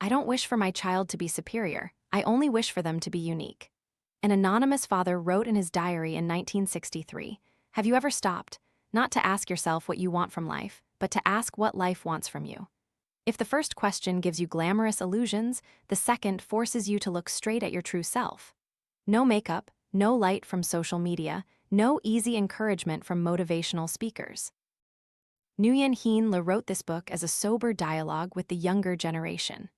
I don't wish for my child to be superior, I only wish for them to be unique. An anonymous father wrote in his diary in 1963, "Have you ever stopped, not to ask yourself what you want from life, but to ask what life wants from you?" If the first question gives you glamorous illusions, the second forces you to look straight at your true self. No makeup, no light from social media, no easy encouragement from motivational speakers. Nguyen Hien wrote this book as a sober dialogue with the younger generation.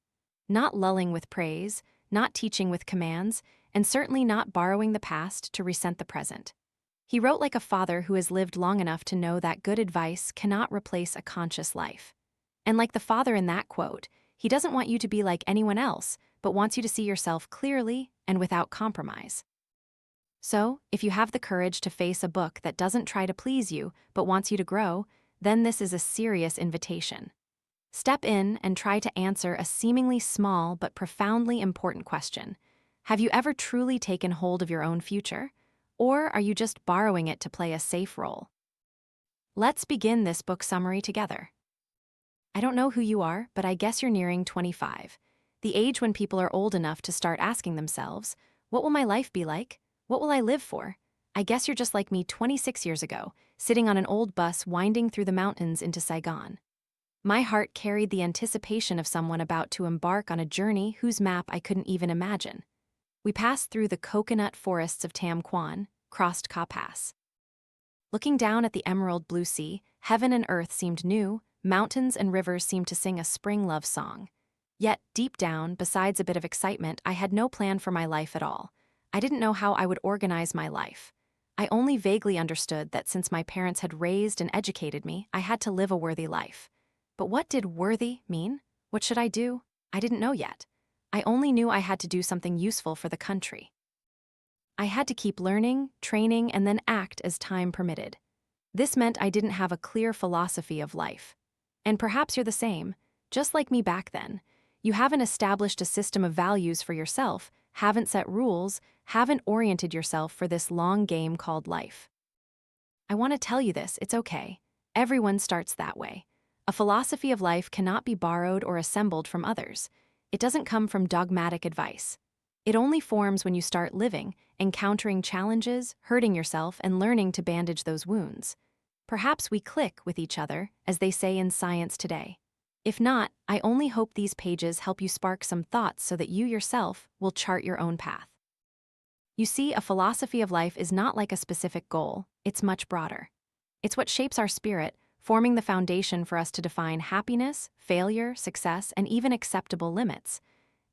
Not lulling with praise, not teaching with commands, and certainly not borrowing the past to resent the present. He wrote like a father who has lived long enough to know that good advice cannot replace a conscious life. And like the father in that quote, he doesn't want you to be like anyone else, but wants you to see yourself clearly and without compromise. So, if you have the courage to face a book that doesn't try to please you, but wants you to grow, then this is a serious invitation. Step in and try to answer a seemingly small but profoundly important question. Have you ever truly taken hold of your own future? Or are you just borrowing it to play a safe role? Let's begin this book summary together. I don't know who you are, but I guess you're nearing 25. The age when people are old enough to start asking themselves, what will my life be like? What will I live for? I guess you're just like me 26 years ago, sitting on an old bus winding through the mountains into Saigon. My heart carried the anticipation of someone about to embark on a journey whose map I couldn't even imagine. We passed through the coconut forests of Tam Quan, crossed Ka Pass. Looking down at the emerald blue sea, heaven and earth seemed new, mountains and rivers seemed to sing a spring love song. Yet, deep down, besides a bit of excitement, I had no plan for my life at all. I didn't know how I would organize my life. I only vaguely understood that since my parents had raised and educated me, I had to live a worthy life. But what did worthy mean? What should I do? I didn't know yet. I only knew I had to do something useful for the country. I had to keep learning, training, and then act as time permitted. This meant I didn't have a clear philosophy of life. And perhaps you're the same. Just like me back then, you haven't established a system of values for yourself, haven't set rules, haven't oriented yourself for this long game called life. I want to tell you this, it's okay. Everyone starts that way. A philosophy of life cannot be borrowed or assembled from others. It doesn't come from dogmatic advice. It only forms when you start living, encountering challenges, hurting yourself, and learning to bandage those wounds. Perhaps we click with each other, as they say in science today. If not, I only hope these pages help you spark some thoughts so that you yourself will chart your own path. You see, a philosophy of life is not like a specific goal, it's much broader. It's what shapes our spirit, forming the foundation for us to define happiness, failure, success, and even acceptable limits.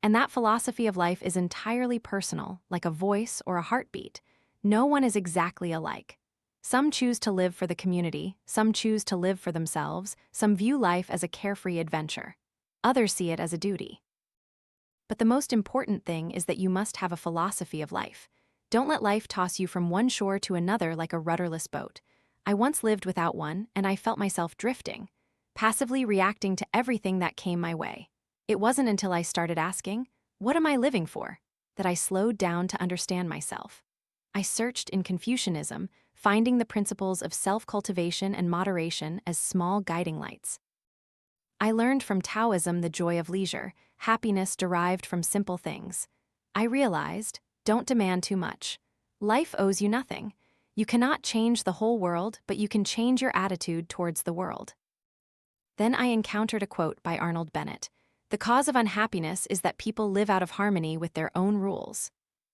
And that philosophy of life is entirely personal, like a voice or a heartbeat. No one is exactly alike. Some choose to live for the community, some choose to live for themselves, some view life as a carefree adventure. Others see it as a duty. But the most important thing is that you must have a philosophy of life. Don't let life toss you from one shore to another like a rudderless boat. I once lived without one, and I felt myself drifting, passively reacting to everything that came my way. It wasn't until I started asking, what am I living for, that I slowed down to understand myself. I searched in Confucianism, finding the principles of self-cultivation and moderation as small guiding lights. I learned from Taoism the joy of leisure, happiness derived from simple things. I realized, don't demand too much. Life owes you nothing. You cannot change the whole world, but you can change your attitude towards the world. Then I encountered a quote by Arnold Bennett. The cause of unhappiness is that people live out of harmony with their own rules.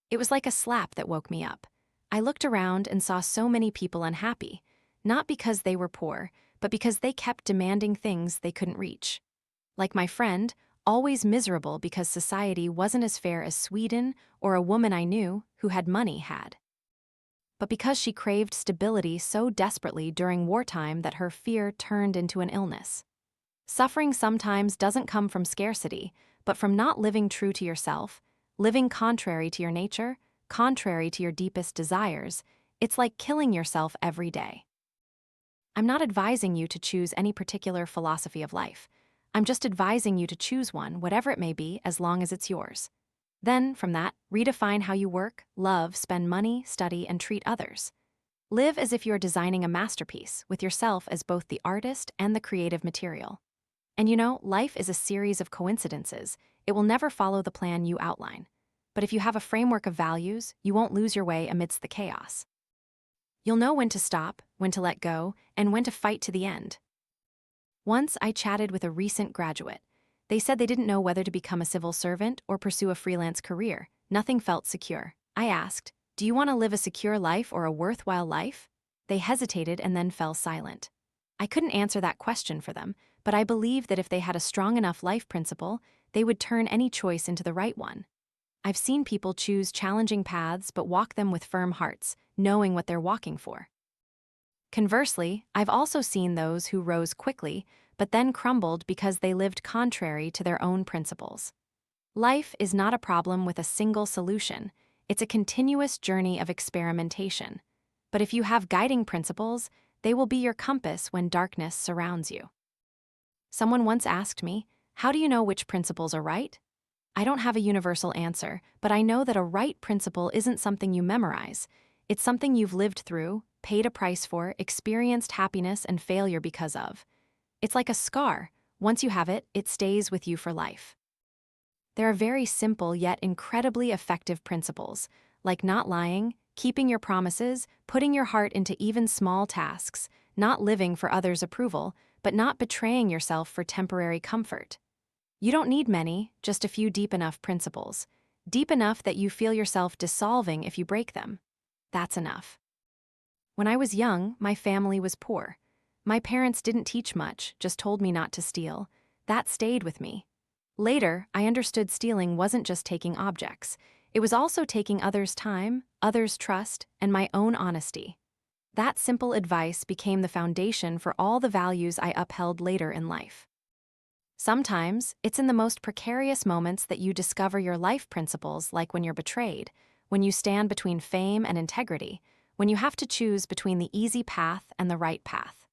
It was like a slap that woke me up. I looked around and saw so many people unhappy, not because they were poor, but because they kept demanding things they couldn't reach. Like my friend, always miserable because society wasn't as fair as Sweden or a woman I knew who had money had. But because she craved stability so desperately during wartime that her fear turned into an illness. Suffering sometimes doesn't come from scarcity, but from not living true to yourself, living contrary to your nature, contrary to your deepest desires. It's like killing yourself every day. I'm not advising you to choose any particular philosophy of life. I'm just advising you to choose one, whatever it may be, as long as it's yours. Then, from that, redefine how you work, love, spend money, study, and treat others. Live as if you're designing a masterpiece, with yourself as both the artist and the creative material. And life is a series of coincidences. It will never follow the plan you outline. But if you have a framework of values, you won't lose your way amidst the chaos. You'll know when to stop, when to let go, and when to fight to the end. Once I chatted with a recent graduate. They said they didn't know whether to become a civil servant or pursue a freelance career. Nothing felt secure. I asked, "Do you want to live a secure life or a worthwhile life?" They hesitated and then fell silent. I couldn't answer that question for them, but I believe that if they had a strong enough life principle, they would turn any choice into the right one. I've seen people choose challenging paths but walk them with firm hearts, knowing what they're walking for. Conversely, I've also seen those who rose quickly, but then crumbled because they lived contrary to their own principles. Life is not a problem with a single solution. It's a continuous journey of experimentation. But if you have guiding principles, they will be your compass when darkness surrounds you. Someone once asked me, "How do you know which principles are right?" I don't have a universal answer, but I know that a right principle isn't something you memorize. It's something you've lived through, paid a price for, experienced happiness and failure because of. It's like a scar. Once you have it, it stays with you for life. There are very simple yet incredibly effective principles, like not lying, keeping your promises, putting your heart into even small tasks, not living for others' approval, but not betraying yourself for temporary comfort. You don't need many, just a few deep enough principles. Deep enough that you feel yourself dissolving if you break them. That's enough. When I was young, my family was poor. My parents didn't teach much, just told me not to steal. That stayed with me. Later, I understood stealing wasn't just taking objects. It was also taking others' time, others' trust, and my own honesty. That simple advice became the foundation for all the values I upheld later in life. Sometimes, it's in the most precarious moments that you discover your life principles, like when you're betrayed, when you stand between fame and integrity, when you have to choose between the easy path and the right path.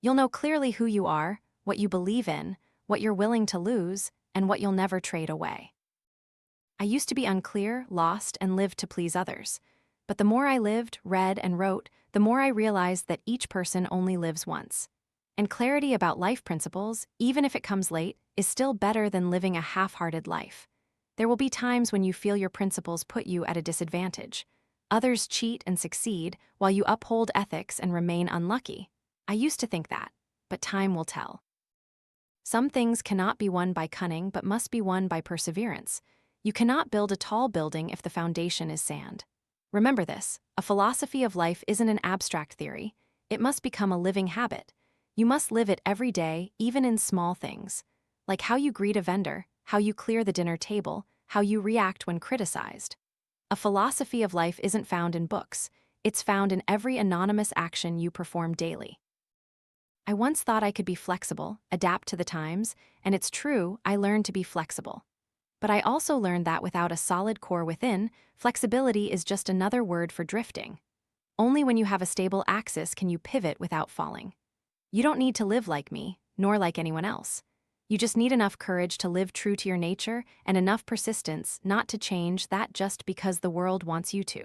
You'll know clearly who you are, what you believe in, what you're willing to lose, and what you'll never trade away. I used to be unclear, lost, and lived to please others. But the more I lived, read, and wrote, the more I realized that each person only lives once. And clarity about life principles, even if it comes late, is still better than living a half-hearted life. There will be times when you feel your principles put you at a disadvantage. Others cheat and succeed, while you uphold ethics and remain unlucky. I used to think that, but time will tell. Some things cannot be won by cunning but must be won by perseverance. You cannot build a tall building if the foundation is sand. Remember this, a philosophy of life isn't an abstract theory. It must become a living habit. You must live it every day, even in small things. Like how you greet a vendor, how you clear the dinner table, how you react when criticized. A philosophy of life isn't found in books. It's found in every anonymous action you perform daily. I once thought I could be flexible, adapt to the times, and it's true, I learned to be flexible. But I also learned that without a solid core within, flexibility is just another word for drifting. Only when you have a stable axis can you pivot without falling. You don't need to live like me, nor like anyone else. You just need enough courage to live true to your nature and enough persistence not to change that just because the world wants you to.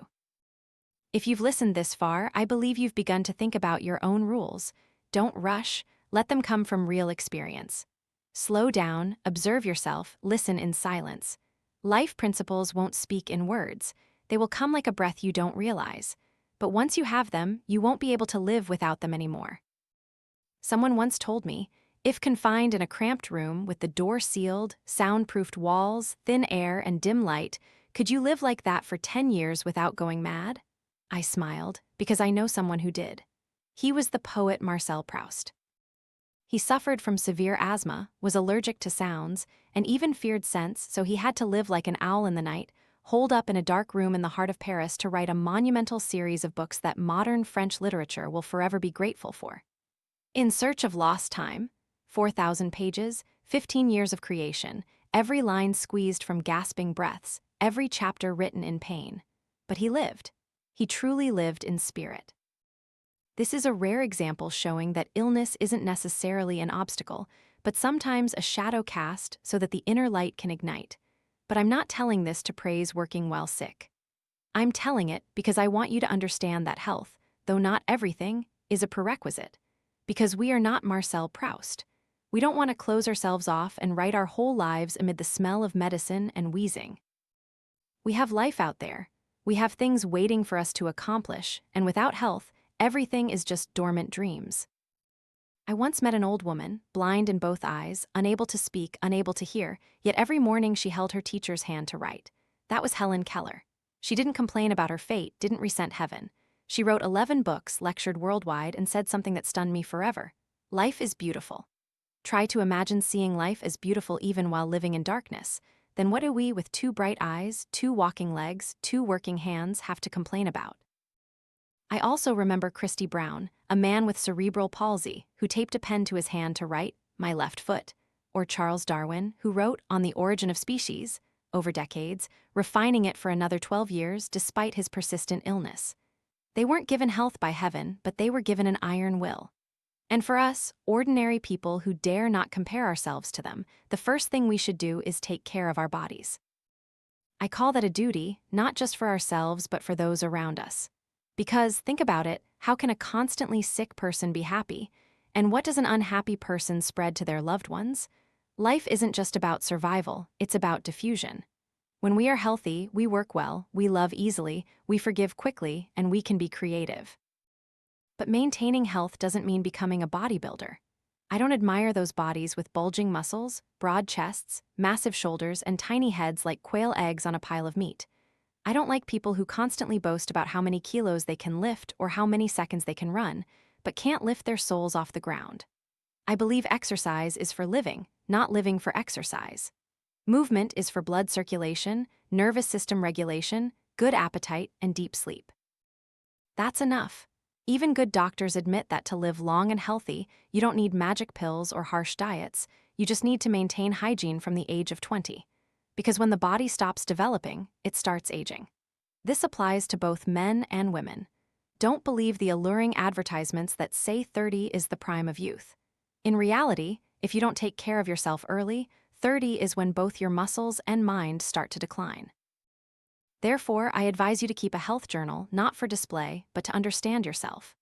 If you've listened this far, I believe you've begun to think about your own rules. Don't rush, let them come from real experience. Slow down, observe yourself, listen in silence. Life principles won't speak in words. They will come like a breath you don't realize. But once you have them, you won't be able to live without them anymore. Someone once told me, if confined in a cramped room with the door sealed, soundproofed walls, thin air, and dim light, could you live like that for 10 years without going mad? I smiled, because I know someone who did. He was the poet Marcel Proust. He suffered from severe asthma, was allergic to sounds, and even feared scents, so he had to live like an owl in the night, holed up in a dark room in the heart of Paris to write a monumental series of books that modern French literature will forever be grateful for. In Search of Lost Time, 4,000 pages, 15 years of creation, every line squeezed from gasping breaths, every chapter written in pain. But he lived. He truly lived in spirit. This is a rare example showing that illness isn't necessarily an obstacle, but sometimes a shadow cast so that the inner light can ignite. But I'm not telling this to praise working while sick. I'm telling it because I want you to understand that health, though not everything, is a prerequisite. Because we are not Marcel Proust. We don't want to close ourselves off and write our whole lives amid the smell of medicine and wheezing. We have life out there. We have things waiting for us to accomplish, and without health, everything is just dormant dreams. I once met an old woman, blind in both eyes, unable to speak, unable to hear, yet every morning she held her teacher's hand to write. That was Helen Keller. She didn't complain about her fate, didn't resent heaven. She wrote 11 books, lectured worldwide, and said something that stunned me forever. Life is beautiful. Try to imagine seeing life as beautiful even while living in darkness. Then what do we, with 2 bright eyes, 2 walking legs, 2 working hands, have to complain about? I also remember Christy Brown, a man with cerebral palsy, who taped a pen to his hand to write, "My left foot," or Charles Darwin, who wrote On the Origin of Species, over decades, refining it for another 12 years despite his persistent illness. They weren't given health by heaven, but they were given an iron will. And for us, ordinary people who dare not compare ourselves to them, the first thing we should do is take care of our bodies. I call that a duty, not just for ourselves but for those around us. Because, think about it, how can a constantly sick person be happy? And what does an unhappy person spread to their loved ones? Life isn't just about survival, it's about diffusion. When we are healthy, we work well, we love easily, we forgive quickly, and we can be creative. But maintaining health doesn't mean becoming a bodybuilder. I don't admire those bodies with bulging muscles, broad chests, massive shoulders, and tiny heads like quail eggs on a pile of meat. I don't like people who constantly boast about how many kilos they can lift or how many seconds they can run, but can't lift their souls off the ground. I believe exercise is for living, not living for exercise. Movement is for blood circulation, nervous system regulation, good appetite, and deep sleep. That's enough. Even good doctors admit that to live long and healthy, you don't need magic pills or harsh diets, you just need to maintain hygiene from the age of 20. Because when the body stops developing, it starts aging. This applies to both men and women. Don't believe the alluring advertisements that say 30 is the prime of youth. In reality, if you don't take care of yourself early, 30 is when both your muscles and mind start to decline. Therefore, I advise you to keep a health journal, not for display, but to understand yourself.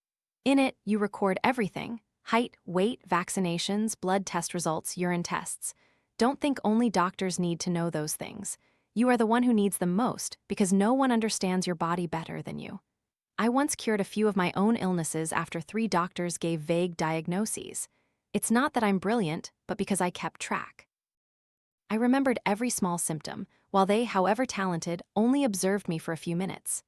In it, you record everything: height, weight, vaccinations, blood test results, urine tests. Don't think only doctors need to know those things. You are the one who needs them most, because no one understands your body better than you. I once cured a few of my own illnesses after 3 doctors gave vague diagnoses. It's not that I'm brilliant, but because I kept track. I remembered every small symptom, while they, however talented, only observed me for a few minutes.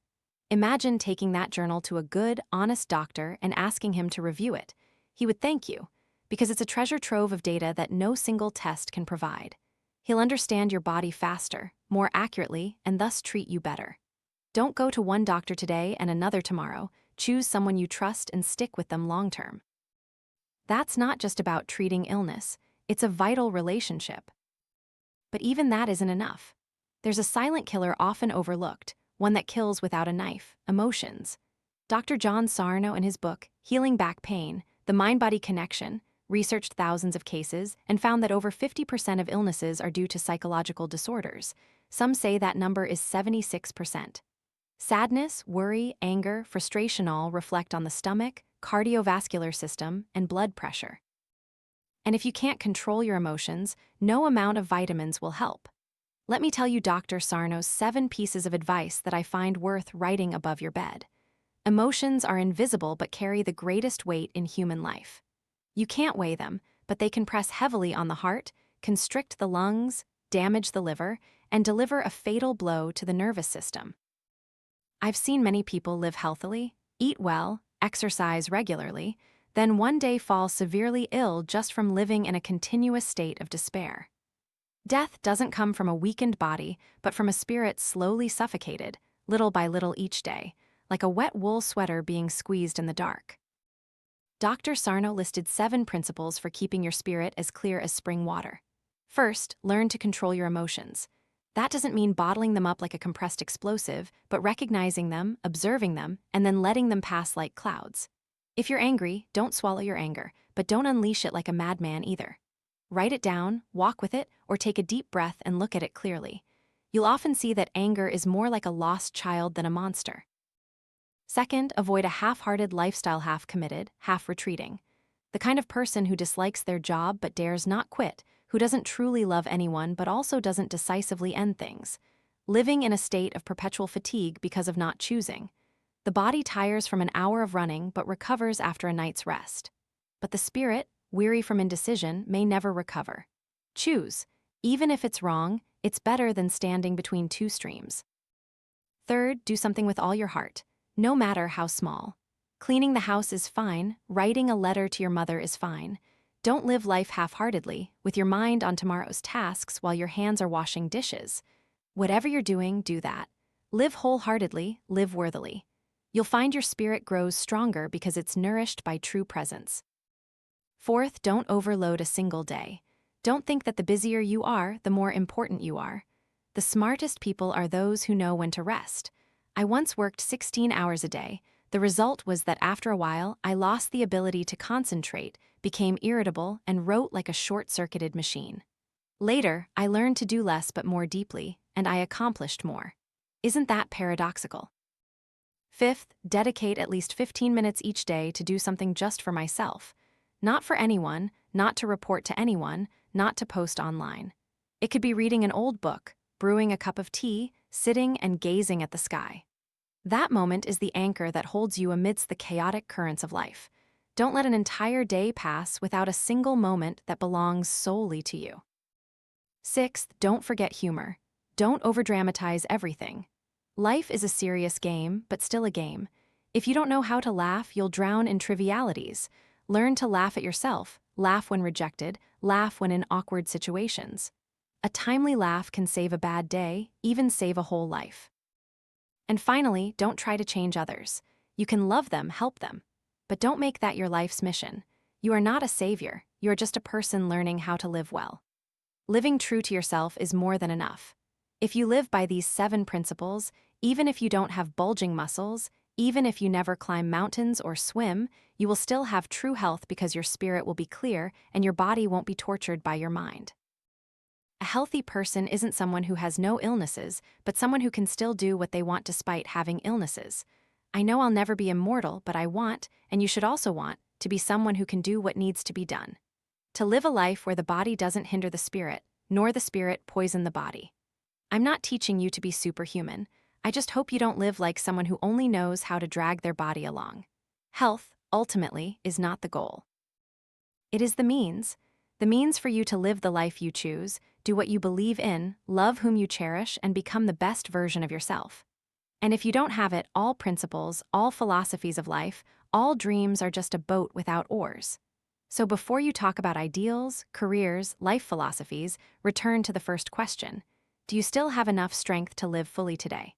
Imagine taking that journal to a good, honest doctor and asking him to review it. He would thank you, because it's a treasure trove of data that no single test can provide. He'll understand your body faster, more accurately, and thus treat you better. Don't go to one doctor today and another tomorrow. Choose someone you trust and stick with them long term. That's not just about treating illness, it's a vital relationship. But even that isn't enough. There's a silent killer often overlooked, one that kills without a knife: emotions. Dr. John Sarno, in his book, Healing Back Pain, The Mind-Body Connection, researched thousands of cases and found that over 50% of illnesses are due to psychological disorders. Some say that number is 76%. Sadness, worry, anger, frustration all reflect on the stomach, cardiovascular system, and blood pressure. And if you can't control your emotions, no amount of vitamins will help. Let me tell you Dr. Sarno's 7 pieces of advice that I find worth writing above your bed. Emotions are invisible but carry the greatest weight in human life. You can't weigh them, but they can press heavily on the heart, constrict the lungs, damage the liver, and deliver a fatal blow to the nervous system. I've seen many people live healthily, eat well, exercise regularly, then one day fall severely ill just from living in a continuous state of despair. Death doesn't come from a weakened body, but from a spirit slowly suffocated, little by little each day, like a wet wool sweater being squeezed in the dark. Dr. Sarno listed 7 principles for keeping your spirit as clear as spring water. First, learn to control your emotions. That doesn't mean bottling them up like a compressed explosive, but recognizing them, observing them, and then letting them pass like clouds. If you're angry, don't swallow your anger, but don't unleash it like a madman either. Write it down, walk with it, or take a deep breath and look at it clearly. You'll often see that anger is more like a lost child than a monster. Second, avoid a half-hearted lifestyle, half-committed, half-retreating. The kind of person who dislikes their job but dares not quit, who doesn't truly love anyone but also doesn't decisively end things. Living in a state of perpetual fatigue because of not choosing. The body tires from an hour of running but recovers after a night's rest. But the spirit, weary from indecision, may never recover. Choose. Even if it's wrong, it's better than standing between two streams. Third, do something with all your heart, no matter how small. Cleaning the house is fine, writing a letter to your mother is fine. Don't live life half-heartedly, with your mind on tomorrow's tasks while your hands are washing dishes. Whatever you're doing, do that. Live wholeheartedly, live worthily. You'll find your spirit grows stronger because it's nourished by true presence. Fourth, don't overload a single day. Don't think that the busier you are, the more important you are. The smartest people are those who know when to rest. I once worked 16 hours a day. The result was that after a while, I lost the ability to concentrate, became irritable, and wrote like a short-circuited machine. Later, I learned to do less but more deeply, and I accomplished more. Isn't that paradoxical? Fifth, dedicate at least 15 minutes each day to do something just for myself. Not for anyone, not to report to anyone, not to post online. It could be reading an old book, brewing a cup of tea, sitting and gazing at the sky. That moment is the anchor that holds you amidst the chaotic currents of life. Don't let an entire day pass without a single moment that belongs solely to you. Sixth, don't forget humor. Don't overdramatize everything. Life is a serious game, but still a game. If you don't know how to laugh, you'll drown in trivialities. Learn to laugh at yourself, laugh when rejected, laugh when in awkward situations. A timely laugh can save a bad day, even save a whole life. And finally, don't try to change others. You can love them, help them. But don't make that your life's mission. You are not a savior, you are just a person learning how to live well. Living true to yourself is more than enough. If you live by these 7 principles, even if you don't have bulging muscles, even if you never climb mountains or swim, you will still have true health because your spirit will be clear and your body won't be tortured by your mind. A healthy person isn't someone who has no illnesses, but someone who can still do what they want despite having illnesses. I know I'll never be immortal, but I want, and you should also want, to be someone who can do what needs to be done. To live a life where the body doesn't hinder the spirit, nor the spirit poison the body. I'm not teaching you to be superhuman. I just hope you don't live like someone who only knows how to drag their body along. Health, ultimately, is not the goal. It is the means for you to live the life you choose, do what you believe in, love whom you cherish, and become the best version of yourself. And if you don't have it, all principles, all philosophies of life, all dreams are just a boat without oars. So before you talk about ideals, careers, life philosophies, return to the first question. Do you still have enough strength to live fully today?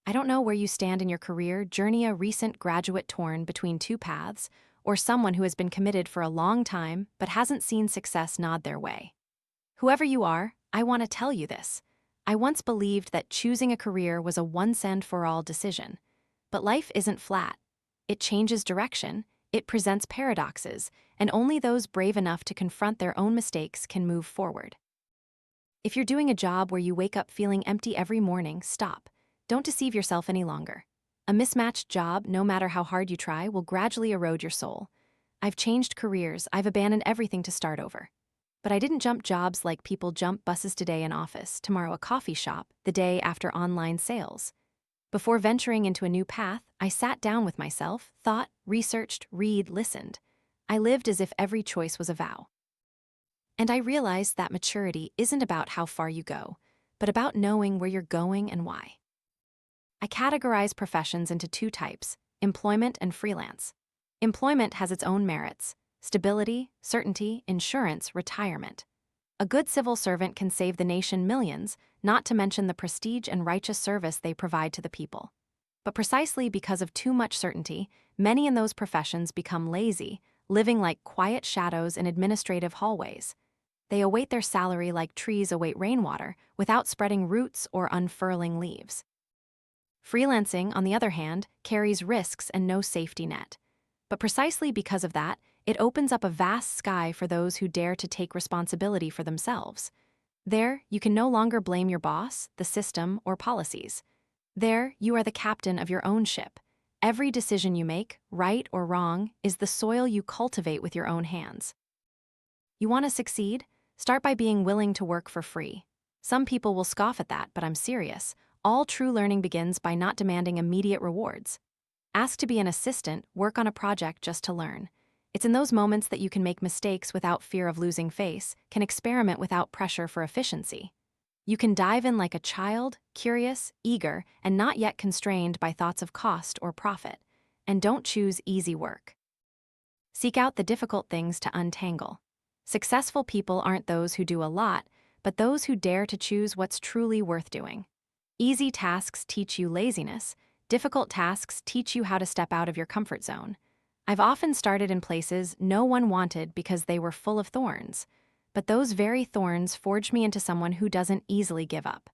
I don't know where you stand in your career, journey a recent graduate torn between two paths, or someone who has been committed for a long time but hasn't seen success nod their way. Whoever you are, I want to tell you this. I once believed that choosing a career was a once-and-for-all decision. But life isn't flat. It changes direction, it presents paradoxes, and only those brave enough to confront their own mistakes can move forward. If you're doing a job where you wake up feeling empty every morning, stop. Don't deceive yourself any longer. A mismatched job, no matter how hard you try, will gradually erode your soul. I've changed careers, I've abandoned everything to start over. But I didn't jump jobs like people jump buses today in office, tomorrow a coffee shop, the day after online sales. Before venturing into a new path, I sat down with myself, thought, researched, listened. I lived as if every choice was a vow. And I realized that maturity isn't about how far you go, but about knowing where you're going and why. I categorize professions into 2 types, employment and freelance. Employment has its own merits: stability, certainty, insurance, retirement. A good civil servant can save the nation millions, not to mention the prestige and righteous service they provide to the people. But precisely because of too much certainty, many in those professions become lazy, living like quiet shadows in administrative hallways. They await their salary like trees await rainwater, without spreading roots or unfurling leaves. Freelancing, on the other hand, carries risks and no safety net. But precisely because of that, it opens up a vast sky for those who dare to take responsibility for themselves. There, you can no longer blame your boss, the system, or policies. There, you are the captain of your own ship. Every decision you make, right or wrong, is the soil you cultivate with your own hands. You want to succeed? Start by being willing to work for free. Some people will scoff at that, but I'm serious. All true learning begins by not demanding immediate rewards. Ask to be an assistant, work on a project just to learn. It's in those moments that you can make mistakes without fear of losing face, can experiment without pressure for efficiency. You can dive in like a child, curious, eager, and not yet constrained by thoughts of cost or profit. And don't choose easy work. Seek out the difficult things to untangle. Successful people aren't those who do a lot, but those who dare to choose what's truly worth doing. Easy tasks teach you laziness. Difficult tasks teach you how to step out of your comfort zone. I've often started in places no one wanted because they were full of thorns, but those very thorns forged me into someone who doesn't easily give up.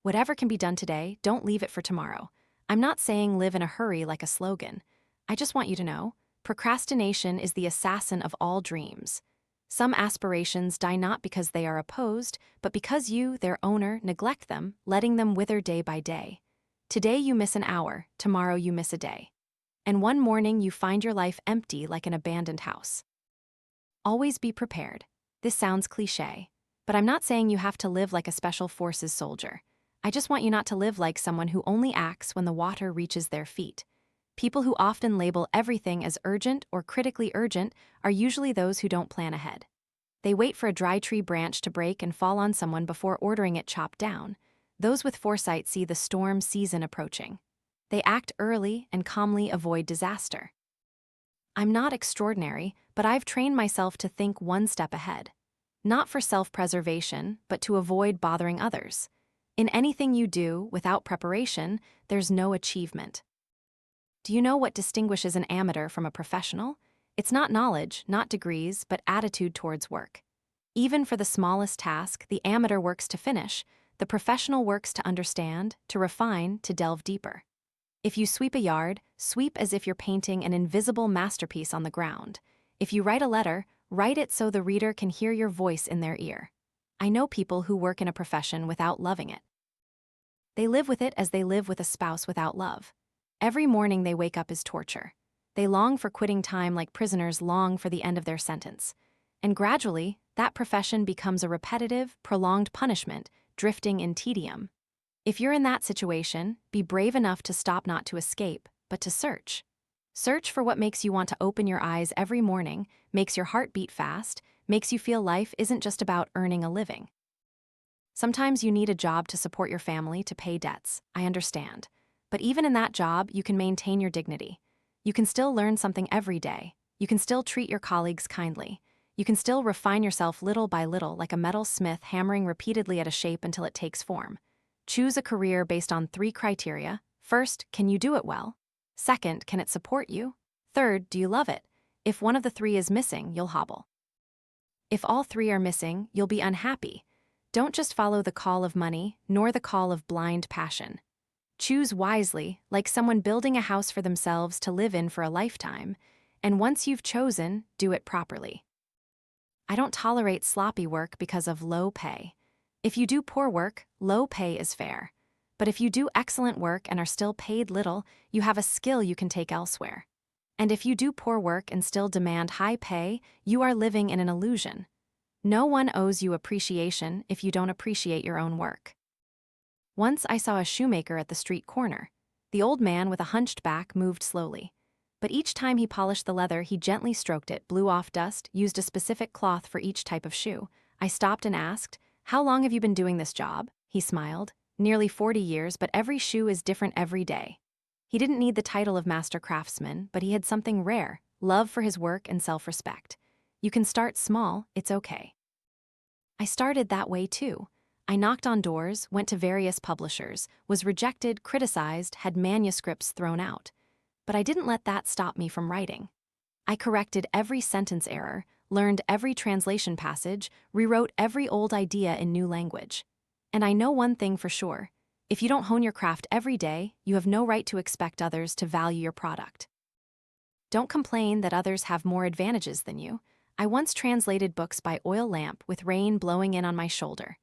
Whatever can be done today, don't leave it for tomorrow. I'm not saying live in a hurry like a slogan. I just want you to know, procrastination is the assassin of all dreams. Some aspirations die not because they are opposed, but because you, their owner, neglect them, letting them wither day by day. Today you miss an hour, tomorrow you miss a day. And one morning you find your life empty like an abandoned house. Always be prepared. This sounds cliché, but I'm not saying you have to live like a special forces soldier. I just want you not to live like someone who only acts when the water reaches their feet. People who often label everything as urgent or critically urgent are usually those who don't plan ahead. They wait for a dry tree branch to break and fall on someone before ordering it chopped down. Those with foresight see the storm season approaching. They act early and calmly avoid disaster. I'm not extraordinary, but I've trained myself to think one step ahead. Not for self-preservation, but to avoid bothering others. In anything you do, without preparation, there's no achievement. Do you know what distinguishes an amateur from a professional? It's not knowledge, not degrees, but attitude towards work. Even for the smallest task, the amateur works to finish. The professional works to understand, to refine, to delve deeper. If you sweep a yard, sweep as if you're painting an invisible masterpiece on the ground. If you write a letter, write it so the reader can hear your voice in their ear. I know people who work in a profession without loving it. They live with it as they live with a spouse without love. Every morning they wake up is torture. They long for quitting time like prisoners long for the end of their sentence. And gradually, that profession becomes a repetitive, prolonged punishment, drifting in tedium. If you're in that situation, be brave enough to stop not to escape, but to search. Search for what makes you want to open your eyes every morning, makes your heart beat fast, makes you feel life isn't just about earning a living. Sometimes you need a job to support your family, to pay debts. I understand. But even in that job, you can maintain your dignity. You can still learn something every day. You can still treat your colleagues kindly. You can still refine yourself little by little like a metal smith hammering repeatedly at a shape until it takes form. Choose a career based on 3 criteria. First, can you do it well? Second, can it support you? Third, do you love it? If one of the 3 is missing, you'll hobble. If all 3 are missing, you'll be unhappy. Don't just follow the call of money, nor the call of blind passion. Choose wisely, like someone building a house for themselves to live in for a lifetime, and once you've chosen, do it properly. I don't tolerate sloppy work because of low pay. If you do poor work, low pay is fair. But if you do excellent work and are still paid little, you have a skill you can take elsewhere. And if you do poor work and still demand high pay, you are living in an illusion. No one owes you appreciation if you don't appreciate your own work. Once I saw a shoemaker at the street corner. The old man with a hunched back moved slowly. But each time he polished the leather, he gently stroked it, blew off dust, used a specific cloth for each type of shoe. I stopped and asked, "How long have you been doing this job?" He smiled. "Nearly 40 years, but every shoe is different every day." He didn't need the title of master craftsman, but he had something rare, love for his work and self-respect. You can start small, it's okay. I started that way too. I knocked on doors, went to various publishers, was rejected, criticized, had manuscripts thrown out. But I didn't let that stop me from writing. I corrected every sentence error, learned every translation passage, rewrote every old idea in new language. And I know one thing for sure. If you don't hone your craft every day, you have no right to expect others to value your product. Don't complain that others have more advantages than you. I once translated books by oil lamp with rain blowing in on my shoulder.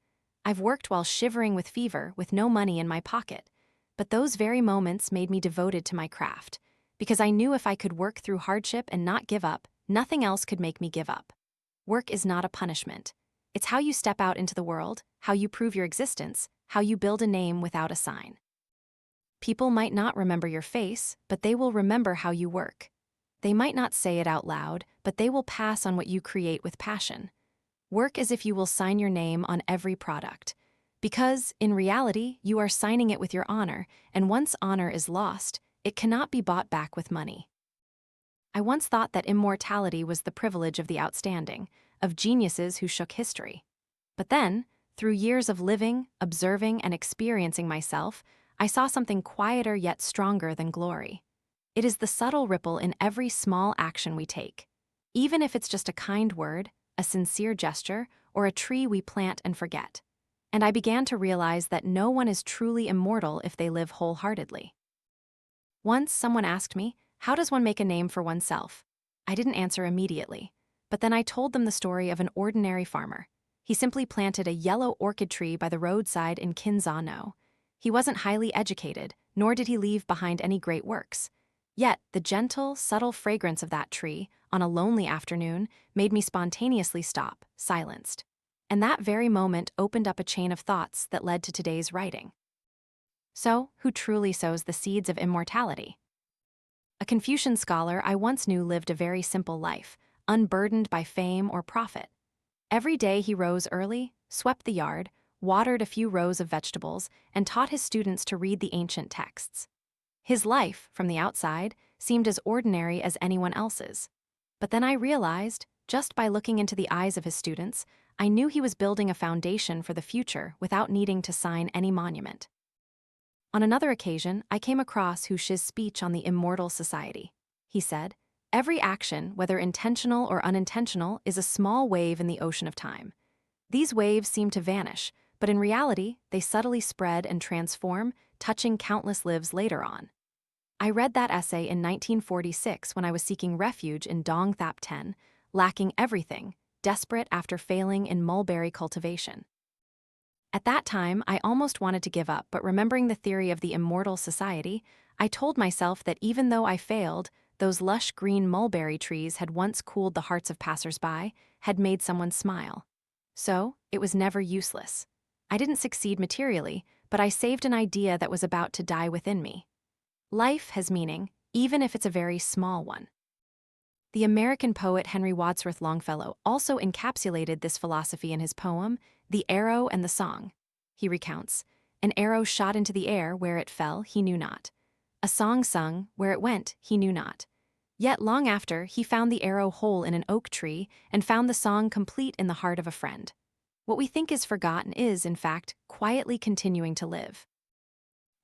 I've worked while shivering with fever with no money in my pocket. But those very moments made me devoted to my craft, because I knew if I could work through hardship and not give up, nothing else could make me give up. Work is not a punishment. It's how you step out into the world, how you prove your existence, how you build a name without a sign. People might not remember your face, but they will remember how you work. They might not say it out loud, but they will pass on what you create with passion. Work as if you will sign your name on every product. Because, in reality, you are signing it with your honor, and once honor is lost, it cannot be bought back with money. I once thought that immortality was the privilege of the outstanding, of geniuses who shook history. But then, through years of living, observing, and experiencing myself, I saw something quieter yet stronger than glory. It is the subtle ripple in every small action we take. Even if it's just a kind word, a sincere gesture, or a tree we plant and forget. And I began to realize that no one is truly immortal if they live wholeheartedly. Once someone asked me, how does one make a name for oneself? I didn't answer immediately, but then I told them the story of an ordinary farmer. He simply planted a yellow orchid tree by the roadside in Kinzano. He wasn't highly educated, nor did he leave behind any great works. Yet, the gentle, subtle fragrance of that tree, on a lonely afternoon, made me spontaneously stop, silenced. And that very moment opened up a chain of thoughts that led to today's writing. So, who truly sows the seeds of immortality? A Confucian scholar I once knew lived a very simple life, unburdened by fame or profit. Every day he rose early, swept the yard, watered a few rows of vegetables, and taught his students to read the ancient texts. His life, from the outside, seemed as ordinary as anyone else's. But then I realized, just by looking into the eyes of his students, I knew he was building a foundation for the future without needing to sign any monument. On another occasion, I came across Hu Shi's speech on the immortal society. He said, "Every action, whether intentional or unintentional, is a small wave in the ocean of time. These waves seem to vanish, but in reality, they subtly spread and transform, touching countless lives later on." I read that essay in 1946 when I was seeking refuge in Dong Thap Ten, lacking everything, desperate after failing in mulberry cultivation. At that time, I almost wanted to give up, but remembering the theory of the immortal society, I told myself that even though I failed, those lush green mulberry trees had once cooled the hearts of passers-by, had made someone smile. So, it was never useless. I didn't succeed materially, but I saved an idea that was about to die within me. Life has meaning, even if it's a very small one. The American poet Henry Wadsworth Longfellow also encapsulated this philosophy in his poem, The Arrow and the Song. He recounts, "An arrow shot into the air, where it fell, he knew not. A song sung, where it went, he knew not. Yet long after, he found the arrow whole in an oak tree, and found the song complete in the heart of a friend." What we think is forgotten is, in fact, quietly continuing to live.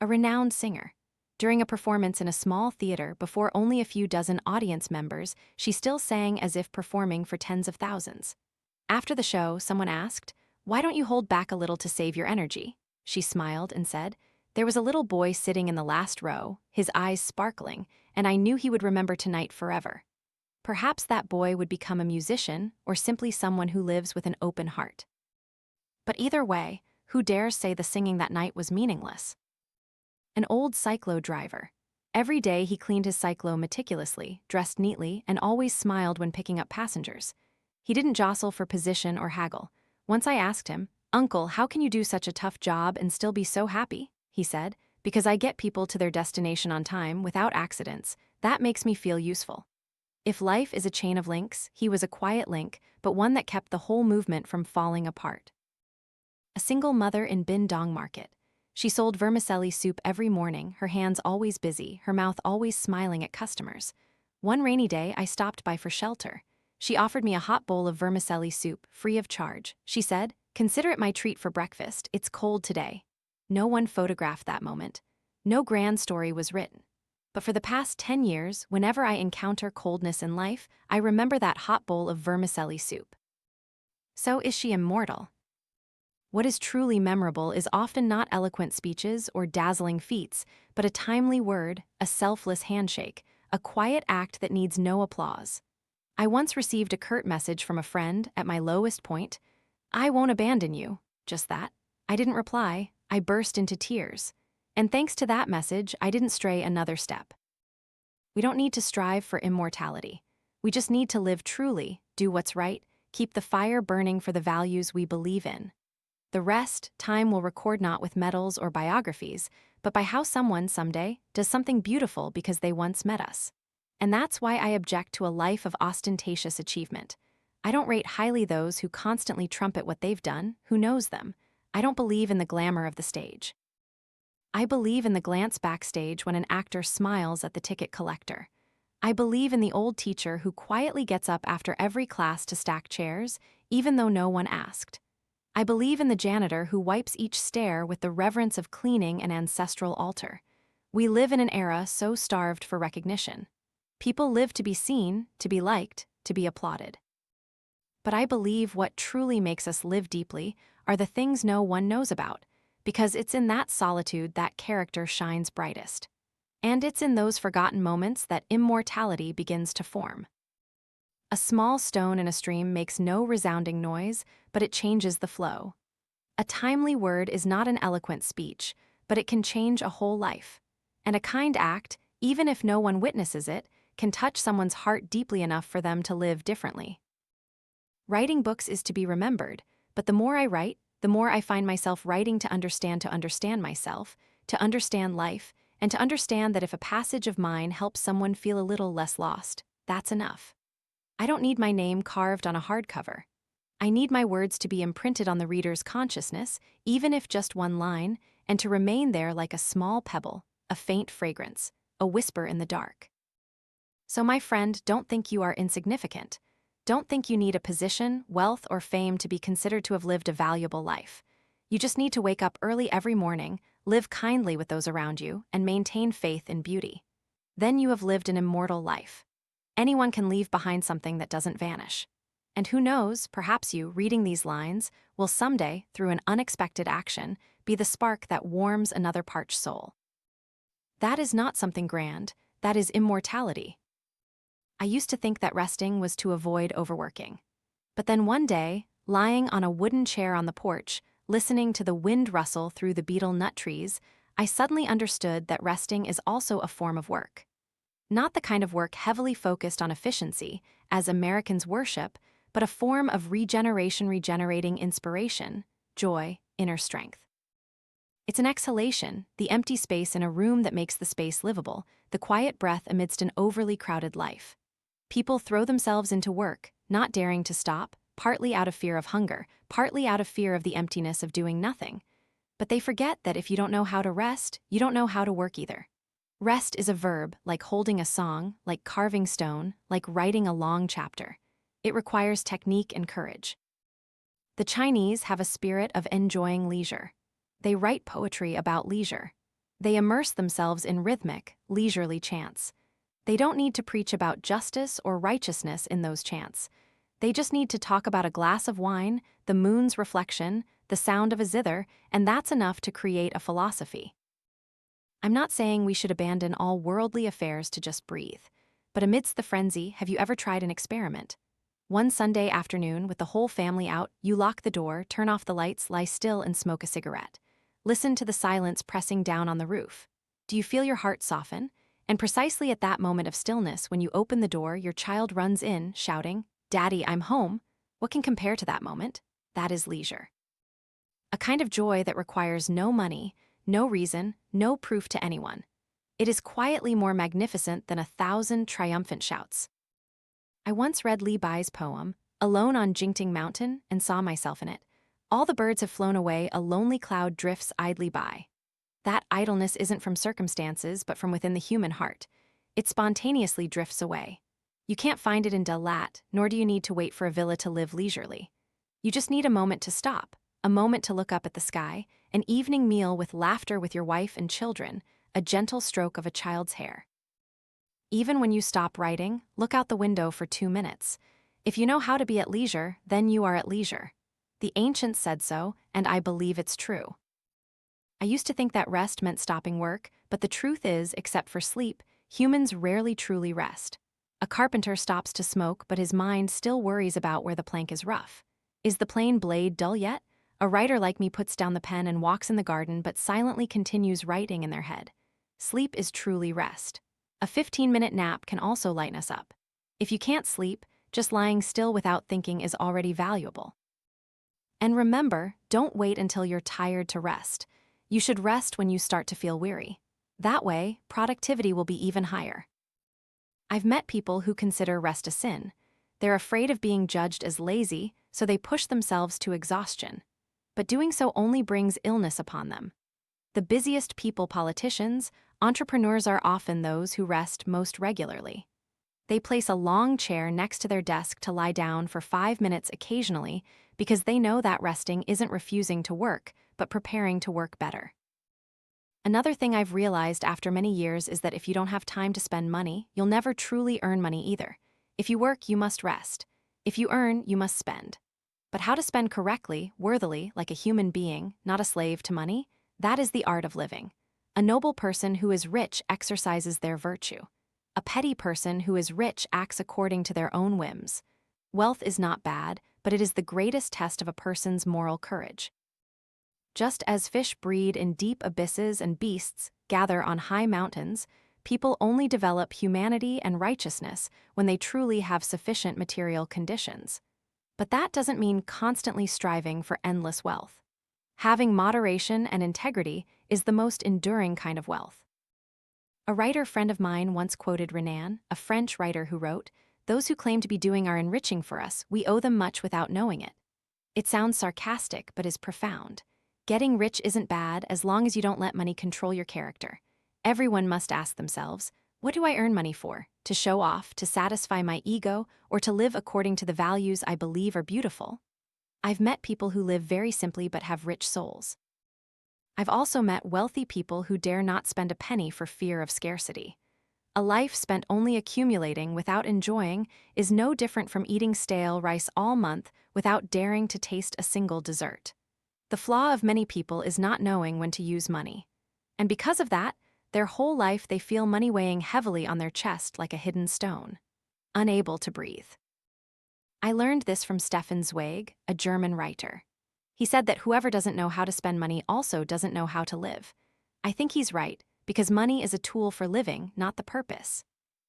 A renowned singer. During a performance in a small theater before only a few dozen audience members, she still sang as if performing for tens of thousands. After the show, someone asked, "Why don't you hold back a little to save your energy?" She smiled and said, "There was a little boy sitting in the last row, his eyes sparkling, and I knew he would remember tonight forever." Perhaps that boy would become a musician or simply someone who lives with an open heart. But either way, who dares say the singing that night was meaningless? An old cyclo driver. Every day he cleaned his cyclo meticulously, dressed neatly, and always smiled when picking up passengers. He didn't jostle for position or haggle. Once I asked him, "Uncle, how can you do such a tough job and still be so happy?" He said, "Because I get people to their destination on time without accidents. That makes me feel useful." If life is a chain of links, he was a quiet link, but one that kept the whole movement from falling apart. A single mother in Bin Dong Market. She sold vermicelli soup every morning, her hands always busy, her mouth always smiling at customers. One rainy day, I stopped by for shelter. She offered me a hot bowl of vermicelli soup, free of charge. She said, "Consider it my treat for breakfast, it's cold today." No one photographed that moment. No grand story was written. But for the past 10 years, whenever I encounter coldness in life, I remember that hot bowl of vermicelli soup. So is she immortal? What is truly memorable is often not eloquent speeches or dazzling feats, but a timely word, a selfless handshake, a quiet act that needs no applause. I once received a curt message from a friend at my lowest point. "I won't abandon you." Just that. I didn't reply. I burst into tears. And thanks to that message, I didn't stray another step. We don't need to strive for immortality. We just need to live truly, do what's right, keep the fire burning for the values we believe in. The rest, time will record not with medals or biographies, but by how someone someday does something beautiful because they once met us. And that's why I object to a life of ostentatious achievement. I don't rate highly those who constantly trumpet what they've done, who knows them. I don't believe in the glamour of the stage. I believe in the glance backstage when an actor smiles at the ticket collector. I believe in the old teacher who quietly gets up after every class to stack chairs, even though no one asked. I believe in the janitor who wipes each stair with the reverence of cleaning an ancestral altar. We live in an era so starved for recognition. People live to be seen, to be liked, to be applauded. But I believe what truly makes us live deeply are the things no one knows about, because it's in that solitude that character shines brightest. And it's in those forgotten moments that immortality begins to form. A small stone in a stream makes no resounding noise, but it changes the flow. A timely word is not an eloquent speech, but it can change a whole life. And a kind act, even if no one witnesses it, can touch someone's heart deeply enough for them to live differently. Writing books is to be remembered, but the more I write, the more I find myself writing to understand myself, to understand life, and to understand that if a passage of mine helps someone feel a little less lost, that's enough. I don't need my name carved on a hardcover. I need my words to be imprinted on the reader's consciousness, even if just one line, and to remain there like a small pebble, a faint fragrance, a whisper in the dark. So my friend, don't think you are insignificant. Don't think you need a position, wealth, or fame to be considered to have lived a valuable life. You just need to wake up early every morning, live kindly with those around you, and maintain faith in beauty. Then you have lived an immortal life. Anyone can leave behind something that doesn't vanish. And who knows, perhaps you, reading these lines, will someday, through an unexpected action, be the spark that warms another parched soul. That is not something grand, that is immortality. I used to think that resting was to avoid overworking. But then one day, lying on a wooden chair on the porch, listening to the wind rustle through the betel nut trees, I suddenly understood that resting is also a form of work. Not the kind of work heavily focused on efficiency, as Americans worship, but a form of regenerating inspiration, joy, inner strength. It's an exhalation, the empty space in a room that makes the space livable, the quiet breath amidst an overly crowded life. People throw themselves into work, not daring to stop, partly out of fear of hunger, partly out of fear of the emptiness of doing nothing. But they forget that if you don't know how to rest, you don't know how to work either. Rest is a verb, like holding a song, like carving stone, like writing a long chapter. It requires technique and courage. The Chinese have a spirit of enjoying leisure. They write poetry about leisure. They immerse themselves in rhythmic, leisurely chants. They don't need to preach about justice or righteousness in those chants. They just need to talk about a glass of wine, the moon's reflection, the sound of a zither, and that's enough to create a philosophy. I'm not saying we should abandon all worldly affairs to just breathe. But amidst the frenzy, have you ever tried an experiment? One Sunday afternoon, with the whole family out, you lock the door, turn off the lights, lie still, and smoke a cigarette. Listen to the silence pressing down on the roof. Do you feel your heart soften? And precisely at that moment of stillness, when you open the door, your child runs in, shouting, "Daddy, I'm home." What can compare to that moment? That is leisure. A kind of joy that requires no money, no reason, no proof to anyone. It is quietly more magnificent than 1,000 triumphant shouts. I once read Li Bai's poem, Alone on Jingting Mountain, and saw myself in it. All the birds have flown away, a lonely cloud drifts idly by. That idleness isn't from circumstances, but from within the human heart. It spontaneously drifts away. You can't find it in Dalat, nor do you need to wait for a villa to live leisurely. You just need a moment to stop, a moment to look up at the sky, an evening meal with laughter with your wife and children, a gentle stroke of a child's hair. Even when you stop writing, look out the window for 2 minutes. If you know how to be at leisure, then you are at leisure. The ancients said so, and I believe it's true. I used to think that rest meant stopping work, but the truth is, except for sleep, humans rarely truly rest. A carpenter stops to smoke, but his mind still worries about where the plank is rough. Is the plane blade dull yet? A writer like me puts down the pen and walks in the garden but silently continues writing in their head. Sleep is truly rest. A 15-minute nap can also lighten us up. If you can't sleep, just lying still without thinking is already valuable. And remember, don't wait until you're tired to rest. You should rest when you start to feel weary. That way, productivity will be even higher. I've met people who consider rest a sin. They're afraid of being judged as lazy, so they push themselves to exhaustion. But doing so only brings illness upon them. The busiest people, politicians, entrepreneurs are often those who rest most regularly. They place a long chair next to their desk to lie down for 5 minutes occasionally because they know that resting isn't refusing to work, but preparing to work better. Another thing I've realized after many years is that if you don't have time to spend money, you'll never truly earn money either. If you work, you must rest. If you earn, you must spend. But how to spend correctly, worthily, like a human being, not a slave to money, that is the art of living. A noble person who is rich exercises their virtue. A petty person who is rich acts according to their own whims. Wealth is not bad, but it is the greatest test of a person's moral courage. Just as fish breed in deep abysses and beasts gather on high mountains, people only develop humanity and righteousness when they truly have sufficient material conditions. But that doesn't mean constantly striving for endless wealth. Having moderation and integrity is the most enduring kind of wealth. A writer friend of mine once quoted Renan, a French writer who wrote, "Those who claim to be doing are enriching for us, we owe them much without knowing it." It sounds sarcastic but is profound. Getting rich isn't bad as long as you don't let money control your character. Everyone must ask themselves, what do I earn money for? To show off, to satisfy my ego, or to live according to the values I believe are beautiful? I've met people who live very simply but have rich souls. I've also met wealthy people who dare not spend a penny for fear of scarcity. A life spent only accumulating without enjoying is no different from eating stale rice all month without daring to taste a single dessert. The flaw of many people is not knowing when to use money. And because of that, their whole life they feel money weighing heavily on their chest like a hidden stone. Unable to breathe. I learned this from Stefan Zweig, a German writer. He said that whoever doesn't know how to spend money also doesn't know how to live. I think he's right, because money is a tool for living, not the purpose.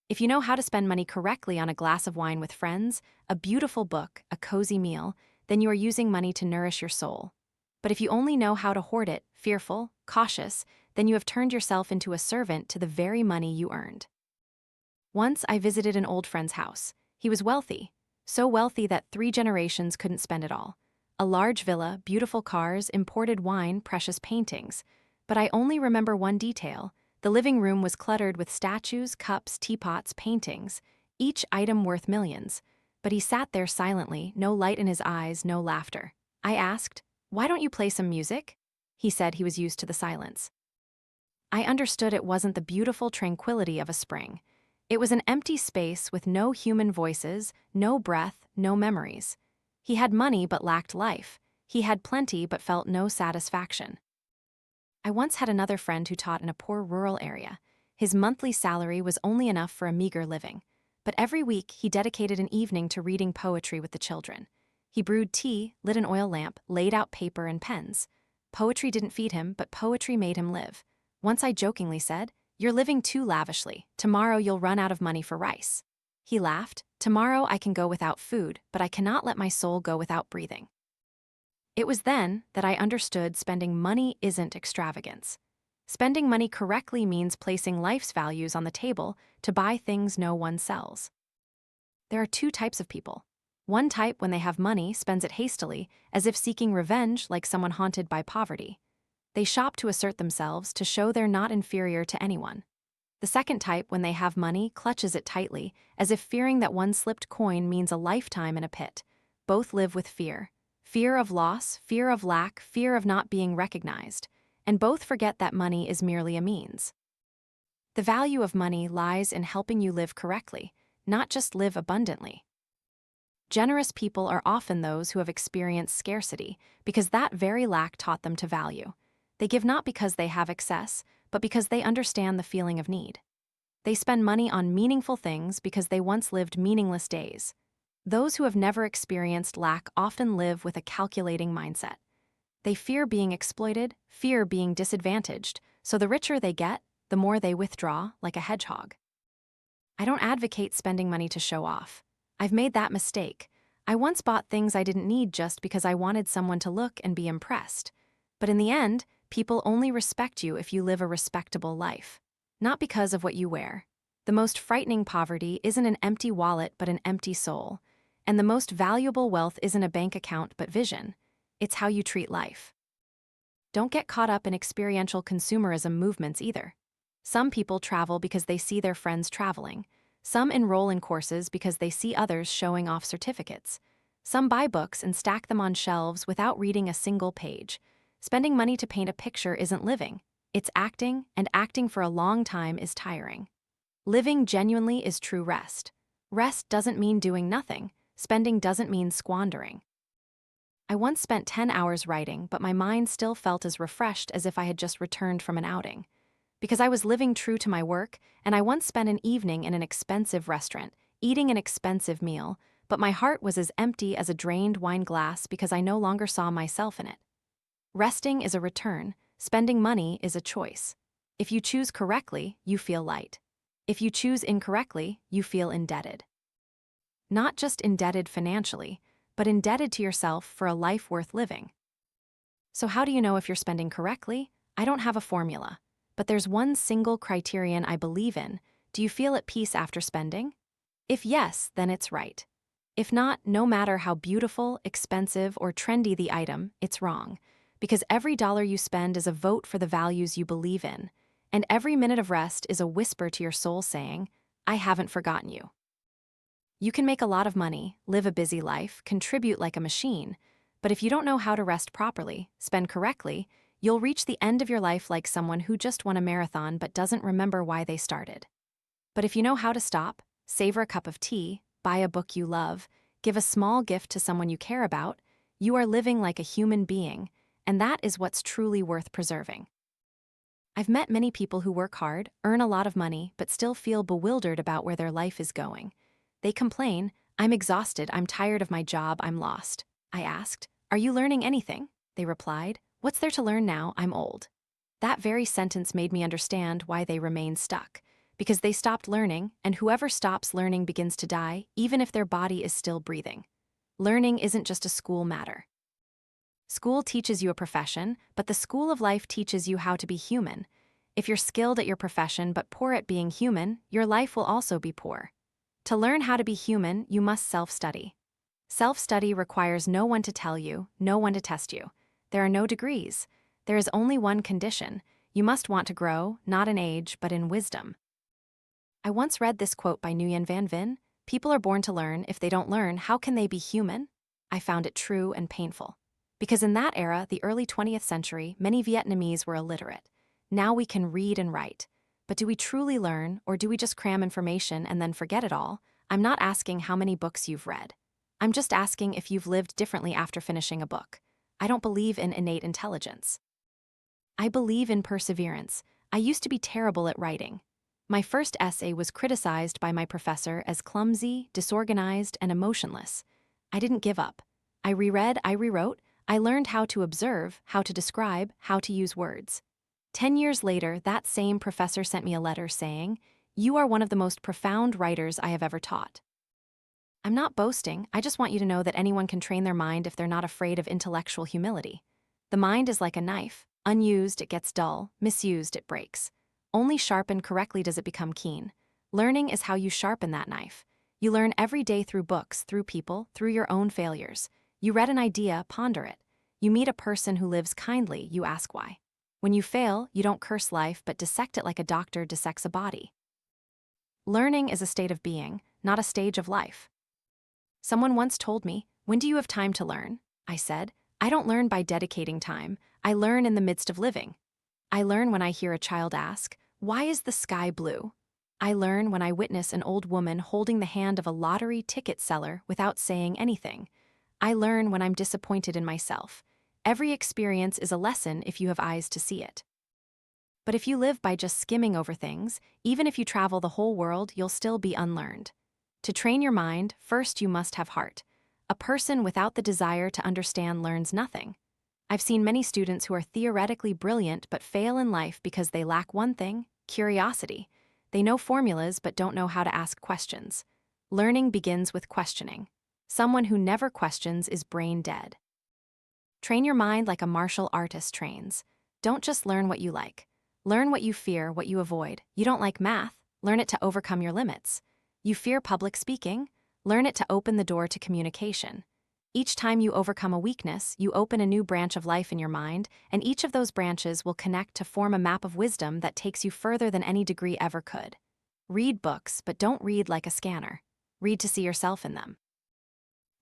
If you know how to spend money correctly on a glass of wine with friends, a beautiful book, a cozy meal, then you are using money to nourish your soul. But if you only know how to hoard it, fearful, cautious, then you have turned yourself into a servant to the very money you earned. Once I visited an old friend's house. He was wealthy, so wealthy that 3 generations couldn't spend it all. A large villa, beautiful cars, imported wine, precious paintings. But I only remember one detail. The living room was cluttered with statues, cups, teapots, paintings, each item worth millions. But he sat there silently, no light in his eyes, no laughter. I asked, "Why don't you play some music?" He said he was used to the silence. I understood it wasn't the beautiful tranquility of a spring. It was an empty space with no human voices, no breath, no memories. He had money but lacked life. He had plenty but felt no satisfaction. I once had another friend who taught in a poor rural area. His monthly salary was only enough for a meager living. But every week he dedicated an evening to reading poetry with the children. He brewed tea, lit an oil lamp, laid out paper and pens. Poetry didn't feed him, but poetry made him live. Once I jokingly said, "You're living too lavishly. Tomorrow you'll run out of money for rice." He laughed, "Tomorrow I can go without food, but I cannot let my soul go without breathing." It was then that I understood spending money isn't extravagance. Spending money correctly means placing life's values on the table to buy things no one sells. There are 2 types of people. One type, when they have money, spends it hastily, as if seeking revenge like someone haunted by poverty. They shop to assert themselves, to show they're not inferior to anyone. The second type, when they have money, clutches it tightly, as if fearing that one slipped coin means a lifetime in a pit. Both live with fear. Fear of loss, fear of lack, fear of not being recognized. And both forget that money is merely a means. The value of money lies in helping you live correctly, not just live abundantly. Generous people are often those who have experienced scarcity, because that very lack taught them to value. They give not because they have excess, but because they understand the feeling of need. They spend money on meaningful things because they once lived meaningless days. Those who have never experienced lack often live with a calculating mindset. They fear being exploited, fear being disadvantaged, so the richer they get, the more they withdraw, like a hedgehog. I don't advocate spending money to show off. I've made that mistake. I once bought things I didn't need just because I wanted someone to look and be impressed. But in the end, people only respect you if you live a respectable life, not because of what you wear. The most frightening poverty isn't an empty wallet but an empty soul. And the most valuable wealth isn't a bank account but vision. It's how you treat life. Don't get caught up in experiential consumerism movements either. Some people travel because they see their friends traveling. Some enroll in courses because they see others showing off certificates. Some buy books and stack them on shelves without reading a single page. Spending money to paint a picture isn't living. It's acting, and acting for a long time is tiring. Living genuinely is true rest. Rest doesn't mean doing nothing. Spending doesn't mean squandering. I once spent 10 hours writing, but my mind still felt as refreshed as if I had just returned from an outing. Because I was living true to my work, and I once spent an evening in an expensive restaurant, eating an expensive meal, but my heart was as empty as a drained wine glass because I no longer saw myself in it. Resting is a return. Spending money is a choice. If you choose correctly, you feel light. If you choose incorrectly, you feel indebted. Not just indebted financially, but indebted to yourself for a life worth living. So how do you know if you're spending correctly? I don't have a formula, but there's one single criterion I believe in. Do you feel at peace after spending? If yes, then it's right. If not, no matter how beautiful, expensive, or trendy the item, it's wrong. Because every dollar you spend is a vote for the values you believe in, and every minute of rest is a whisper to your soul saying, I haven't forgotten you. You can make a lot of money, live a busy life, contribute like a machine, but if you don't know how to rest properly, spend correctly, you'll reach the end of your life like someone who just won a marathon but doesn't remember why they started. But if you know how to stop, savor a cup of tea, buy a book you love, give a small gift to someone you care about, you are living like a human being, and that is what's truly worth preserving. I've met many people who work hard, earn a lot of money, but still feel bewildered about where their life is going. They complain, I'm exhausted, I'm tired of my job, I'm lost. I asked, are you learning anything? They replied, what's there to learn now, I'm old. That very sentence made me understand why they remain stuck. Because they stopped learning, and whoever stops learning begins to die, even if their body is still breathing. Learning isn't just a school matter. School teaches you a profession, but the school of life teaches you how to be human. If you're skilled at your profession but poor at being human, your life will also be poor. To learn how to be human, you must self-study. Self-study requires no one to tell you, no one to test you. There are no degrees. There is only one condition. You must want to grow, not in age, but in wisdom. I once read this quote by Nguyen Hien, people are born to learn. If they don't learn, how can they be human? I found it true and painful. Because in that era, the early 20th century, many Vietnamese were illiterate. Now we can read and write. But do we truly learn, or do we just cram information and then forget it all? I'm not asking how many books you've read. I'm just asking if you've lived differently after finishing a book. I don't believe in innate intelligence. I believe in perseverance. I used to be terrible at writing. My first essay was criticized by my professor as clumsy, disorganized, and emotionless. I didn't give up. I reread, I rewrote, I learned how to observe, how to describe, how to use words. 10 years later, that same professor sent me a letter saying, you are one of the most profound writers I have ever taught. I'm not boasting, I just want you to know that anyone can train their mind if they're not afraid of intellectual humility. The mind is like a knife. Unused, it gets dull. Misused, it breaks. Only sharpened correctly does it become keen. Learning is how you sharpen that knife. You learn every day through books, through people, through your own failures. You read an idea, ponder it. You meet a person who lives kindly, you ask why. When you fail, you don't curse life but dissect it like a doctor dissects a body. Learning is a state of being, not a stage of life. Someone once told me, when do you have time to learn? I said, I don't learn by dedicating time, I learn in the midst of living. I learn when I hear a child ask, why is the sky blue? I learn when I witness an old woman holding the hand of a lottery ticket seller without saying anything. I learn when I'm disappointed in myself. Every experience is a lesson if you have eyes to see it. But if you live by just skimming over things, even if you travel the whole world, you'll still be unlearned. To train your mind, first you must have heart. A person without the desire to understand learns nothing. I've seen many students who are theoretically brilliant but fail in life because they lack one thing: curiosity. They know formulas but don't know how to ask questions. Learning begins with questioning. Someone who never questions is brain dead. Train your mind like a martial artist trains. Don't just learn what you like. Learn what you fear, what you avoid. You don't like math? Learn it to overcome your limits. You fear public speaking? Learn it to open the door to communication. Each time you overcome a weakness, you open a new branch of life in your mind, and each of those branches will connect to form a map of wisdom that takes you further than any degree ever could. Read books, but don't read like a scanner. Read to see yourself in them.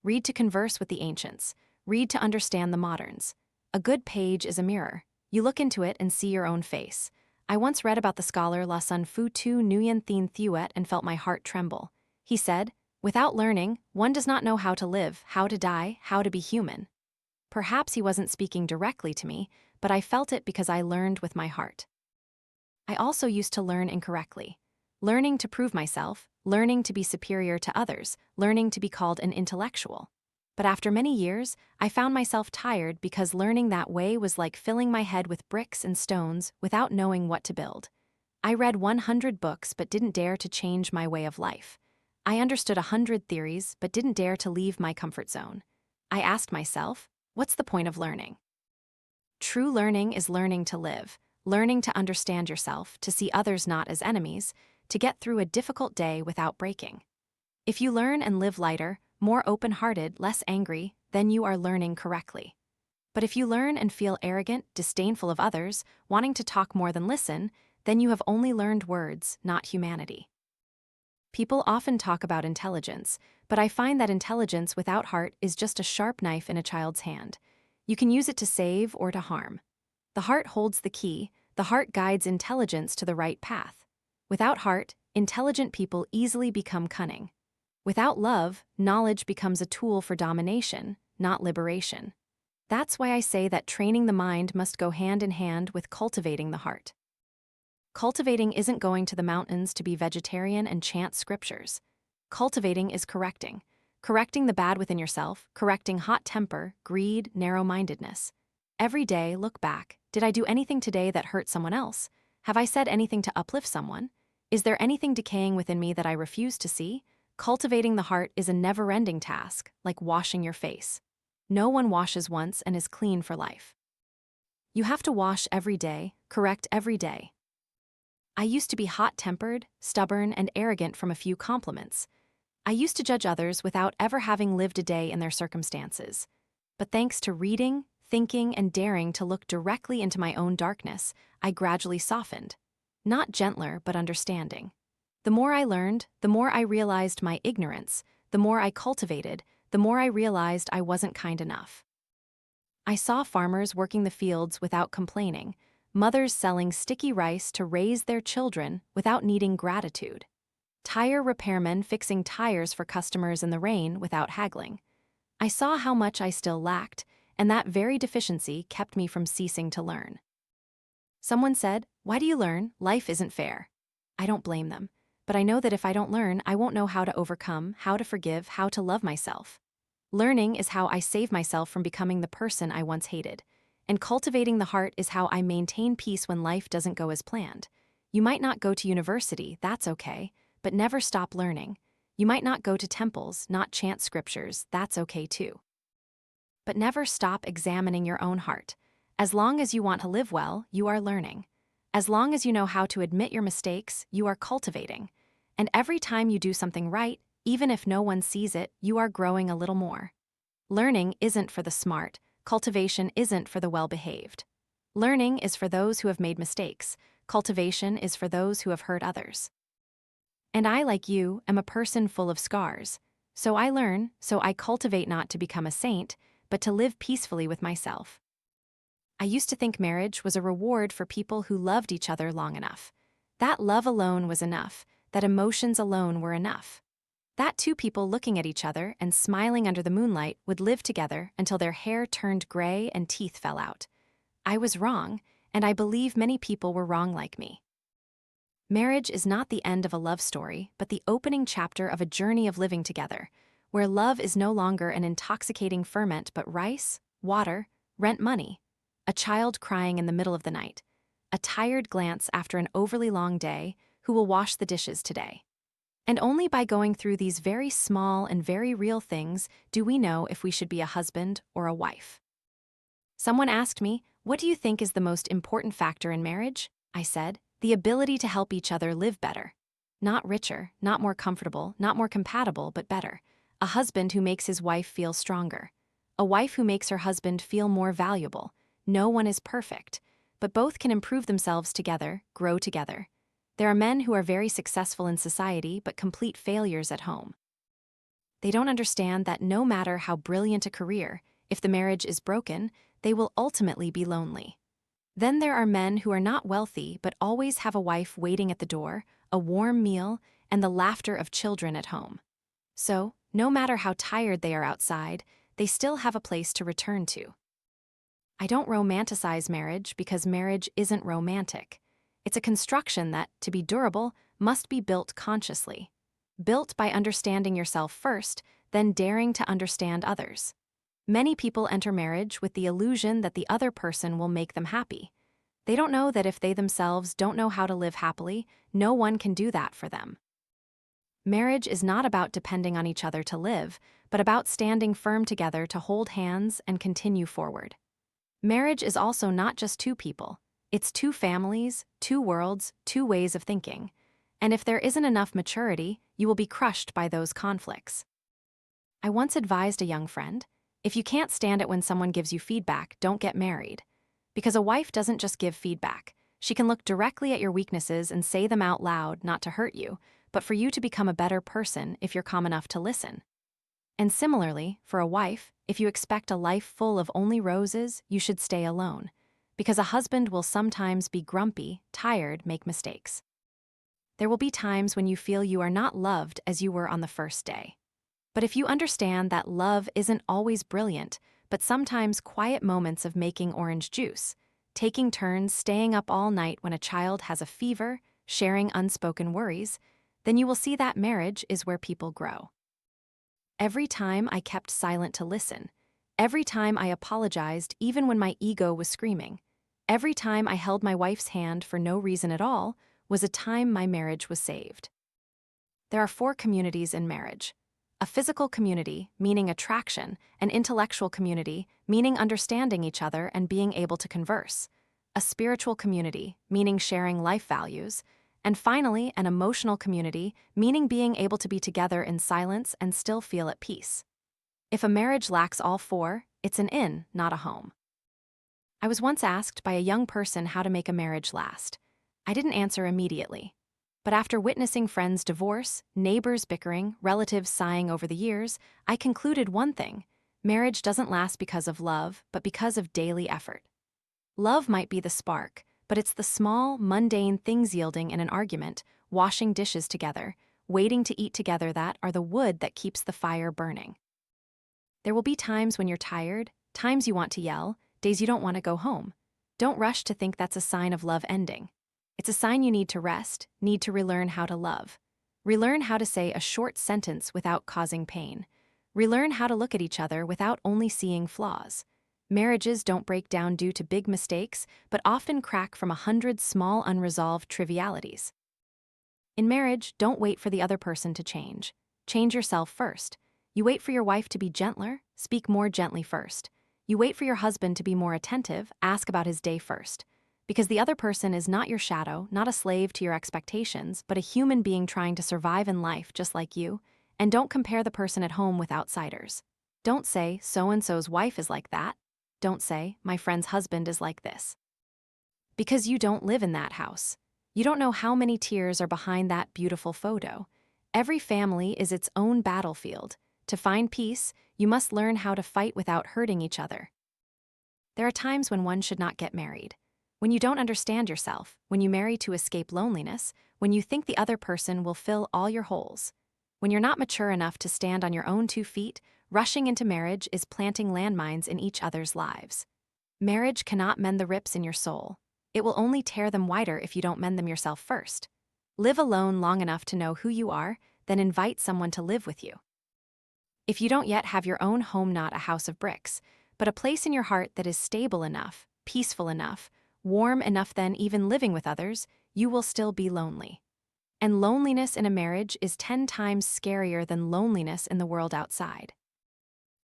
Read to converse with the ancients. Read to understand the moderns. A good page is a mirror. You look into it and see your own face. I once read about the scholar La Sun Fu Tu Nguyen Hien Thuet and felt my heart tremble. He said, "Without learning, one does not know how to live, how to die, how to be human." Perhaps he wasn't speaking directly to me, but I felt it because I learned with my heart. I also used to learn incorrectly. Learning to prove myself, learning to be superior to others, learning to be called an intellectual. But after many years, I found myself tired because learning that way was like filling my head with bricks and stones without knowing what to build. I read 100 books but didn't dare to change my way of life. I understood 100 theories but didn't dare to leave my comfort zone. I asked myself, what's the point of learning? True learning is learning to live, learning to understand yourself, to see others not as enemies, to get through a difficult day without breaking. If you learn and live lighter, more open-hearted, less angry, then you are learning correctly. But if you learn and feel arrogant, disdainful of others, wanting to talk more than listen, then you have only learned words, not humanity. People often talk about intelligence, but I find that intelligence without heart is just a sharp knife in a child's hand. You can use it to save or to harm. The heart holds the key. The heart guides intelligence to the right path. Without heart, intelligent people easily become cunning. Without love, knowledge becomes a tool for domination, not liberation. That's why I say that training the mind must go hand in hand with cultivating the heart. Cultivating isn't going to the mountains to be vegetarian and chant scriptures. Cultivating is correcting. Correcting the bad within yourself, correcting hot temper, greed, narrow-mindedness. Every day, look back. Did I do anything today that hurt someone else? Have I said anything to uplift someone? Is there anything decaying within me that I refuse to see? Cultivating the heart is a never-ending task, like washing your face. No one washes once and is clean for life. You have to wash every day, correct every day. I used to be hot-tempered, stubborn, and arrogant from a few compliments. I used to judge others without ever having lived a day in their circumstances. But thanks to reading, thinking, and daring to look directly into my own darkness, I gradually softened. Not gentler, but understanding. The more I learned, the more I realized my ignorance, the more I cultivated, the more I realized I wasn't kind enough. I saw farmers working the fields without complaining, mothers selling sticky rice to raise their children without needing gratitude, tire repairmen fixing tires for customers in the rain without haggling. I saw how much I still lacked, and that very deficiency kept me from ceasing to learn. Someone said, "Why do you learn? Life isn't fair." I don't blame them. But I know that if I don't learn, I won't know how to overcome, how to forgive, how to love myself. Learning is how I save myself from becoming the person I once hated. And cultivating the heart is how I maintain peace when life doesn't go as planned. You might not go to university, that's okay, but never stop learning. You might not go to temples, not chant scriptures, that's okay too. But never stop examining your own heart. As long as you want to live well, you are learning. As long as you know how to admit your mistakes, you are cultivating. And every time you do something right, even if no one sees it, you are growing a little more. Learning isn't for the smart. Cultivation isn't for the well-behaved. Learning is for those who have made mistakes. Cultivation is for those who have hurt others. And I, like you, am a person full of scars. So I learn, so I cultivate not to become a saint, but to live peacefully with myself. I used to think marriage was a reward for people who loved each other long enough. That love alone was enough, that emotions alone were enough. That two people looking at each other and smiling under the moonlight would live together until their hair turned gray and teeth fell out. I was wrong, and I believe many people were wrong like me. Marriage is not the end of a love story, but the opening chapter of a journey of living together, where love is no longer an intoxicating ferment but rice, water, rent money, a child crying in the middle of the night, a tired glance after an overly long day, who will wash the dishes today. And only by going through these very small and very real things do we know if we should be a husband or a wife. Someone asked me, "What do you think is the most important factor in marriage?" I said, "The ability to help each other live better. Not richer, not more comfortable, not more compatible, but better. A husband who makes his wife feel stronger. A wife who makes her husband feel more valuable. No one is perfect, but both can improve themselves together, grow together. There are men who are very successful in society but complete failures at home. They don't understand that no matter how brilliant a career, if the marriage is broken, they will ultimately be lonely. Then there are men who are not wealthy but always have a wife waiting at the door, a warm meal, and the laughter of children at home. So, no matter how tired they are outside, they still have a place to return to. I don't romanticize marriage because marriage isn't romantic. It's a construction that, to be durable, must be built consciously. Built by understanding yourself first, then daring to understand others. Many people enter marriage with the illusion that the other person will make them happy. They don't know that if they themselves don't know how to live happily, no one can do that for them. Marriage is not about depending on each other to live, but about standing firm together to hold hands and continue forward. Marriage is also not just two people. It's two families, two worlds, two ways of thinking. And if there isn't enough maturity, you will be crushed by those conflicts. I once advised a young friend, if you can't stand it when someone gives you feedback, don't get married. Because a wife doesn't just give feedback. She can look directly at your weaknesses and say them out loud, not to hurt you, but for you to become a better person if you're calm enough to listen. And similarly, for a wife, if you expect a life full of only roses, you should stay alone. Because a husband will sometimes be grumpy, tired, make mistakes. There will be times when you feel you are not loved as you were on the first day. But if you understand that love isn't always brilliant, but sometimes quiet moments of making orange juice, taking turns staying up all night when a child has a fever, sharing unspoken worries, then you will see that marriage is where people grow. Every time I kept silent to listen, every time I apologized even when my ego was screaming, every time I held my wife's hand for no reason at all, was a time my marriage was saved. There are 4 communities in marriage. A physical community, meaning attraction, an intellectual community, meaning understanding each other and being able to converse, a spiritual community, meaning sharing life values, and finally, an emotional community, meaning being able to be together in silence and still feel at peace. If a marriage lacks all 4, it's an inn, not a home. I was once asked by a young person how to make a marriage last. I didn't answer immediately. But after witnessing friends divorce, neighbors bickering, relatives sighing over the years, I concluded one thing: marriage doesn't last because of love, but because of daily effort. Love might be the spark, but it's the small, mundane things yielding in an argument, washing dishes together, waiting to eat together that are the wood that keeps the fire burning. There will be times when you're tired, times you want to yell, days you don't want to go home. Don't rush to think that's a sign of love ending. It's a sign you need to rest, need to relearn how to love. Relearn how to say a short sentence without causing pain. Relearn how to look at each other without only seeing flaws. Marriages don't break down due to big mistakes, but often crack from 100 small unresolved trivialities. In marriage, don't wait for the other person to change. Change yourself first. You wait for your wife to be gentler, speak more gently first. You wait for your husband to be more attentive, ask about his day first. Because the other person is not your shadow, not a slave to your expectations, but a human being trying to survive in life just like you. And don't compare the person at home with outsiders. Don't say, so-and-so's wife is like that. Don't say, my friend's husband is like this. Because you don't live in that house. You don't know how many tears are behind that beautiful photo. Every family is its own battlefield. To find peace, you must learn how to fight without hurting each other. There are times when one should not get married. When you don't understand yourself, when you marry to escape loneliness, when you think the other person will fill all your holes. When you're not mature enough to stand on your own 2 feet, rushing into marriage is planting landmines in each other's lives. Marriage cannot mend the rips in your soul. It will only tear them wider if you don't mend them yourself first. Live alone long enough to know who you are, then invite someone to live with you. If you don't yet have your own home, not a house of bricks, but but a place in your heart that is stable enough, peaceful enough, warm enough then even living with others, you will still be lonely. And loneliness in a marriage is 10 times scarier than loneliness in the world outside.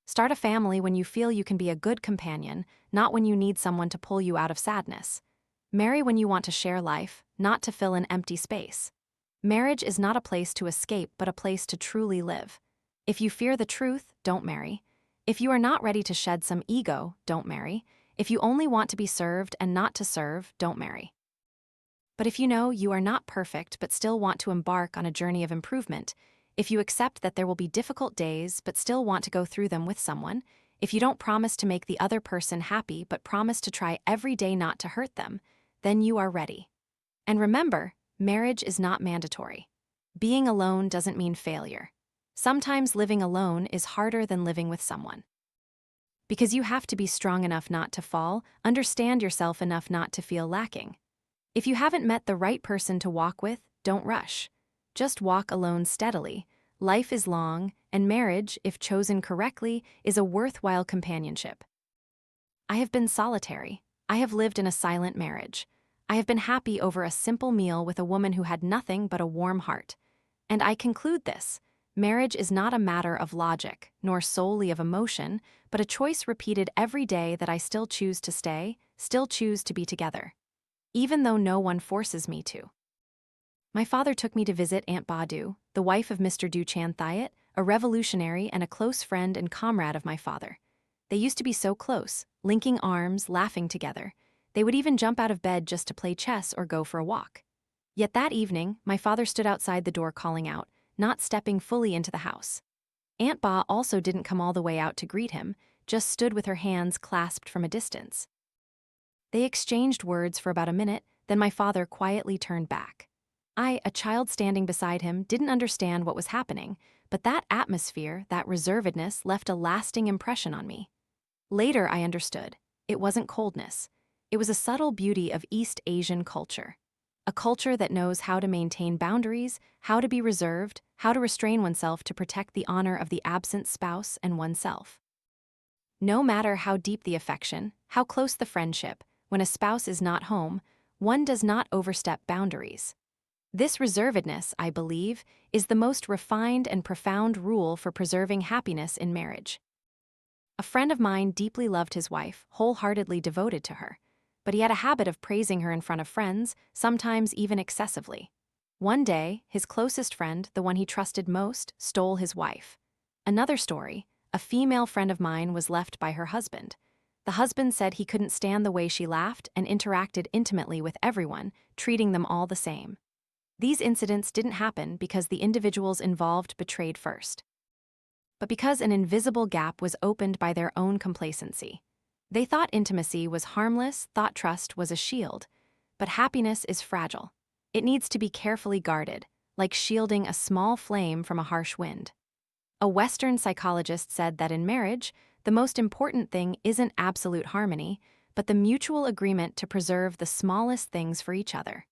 Start a family when you feel you can be a good companion, not when you need someone to pull you out of sadness. Marry when you want to share life, not to fill an empty space. Marriage is not a place to escape, but a place to truly live. If you fear the truth, don't marry. If you are not ready to shed some ego, don't marry. If you only want to be served and not to serve, don't marry. But if you know you are not perfect but still want to embark on a journey of improvement, if you accept that there will be difficult days but still want to go through them with someone, if you don't promise to make the other person happy but promise to try every day not to hurt them, then you are ready. And remember, marriage is not mandatory. Being alone doesn't mean failure. Sometimes living alone is harder than living with someone. Because you have to be strong enough not to fall, understand yourself enough not to feel lacking. If you haven't met the right person to walk with, don't rush. Just walk alone steadily. Life is long, and marriage, if chosen correctly, is a worthwhile companionship. I have been solitary. I have lived in a silent marriage. I have been happy over a simple meal with a woman who had nothing but a warm heart. And I conclude this: marriage is not a matter of logic, nor solely of emotion, but a choice repeated every day that I still choose to stay, still choose to be together. Even though no one forces me to. My father took me to visit Aunt Badu, the wife of Mr. Du Chan Thiet, a revolutionary and a close friend and comrade of my father. They used to be so close, linking arms, laughing together. They would even jump out of bed just to play chess or go for a walk. Yet that evening, my father stood outside the door calling out, not stepping fully into the house. Aunt Ba also didn't come all the way out to greet him, just stood with her hands clasped from a distance. They exchanged words for about a minute, then my father quietly turned back. I, a child standing beside him, didn't understand what was happening, but that atmosphere, that reservedness, left a lasting impression on me. Later I understood. It wasn't coldness. It was a subtle beauty of East Asian culture. A culture that knows how to maintain boundaries, how to be reserved, how to restrain oneself to protect the honor of the absent spouse and oneself. No matter how deep the affection, how close the friendship, when a spouse is not home, one does not overstep boundaries. This reservedness, I believe, is the most refined and profound rule for preserving happiness in marriage. A friend of mine deeply loved his wife, wholeheartedly devoted to her, but he had a habit of praising her in front of friends, sometimes even excessively. One day, his closest friend, the one he trusted most, stole his wife. Another story, a female friend of mine was left by her husband. The husband said he couldn't stand the way she laughed and interacted intimately with everyone, treating them all the same. These incidents didn't happen because the individuals involved betrayed first, but because an invisible gap was opened by their own complacency. They thought intimacy was harmless, thought trust was a shield, but happiness is fragile. It needs to be carefully guarded, like shielding a small flame from a harsh wind. A Western psychologist said that in marriage, the most important thing isn't absolute harmony, but the mutual agreement to preserve the smallest things for each other.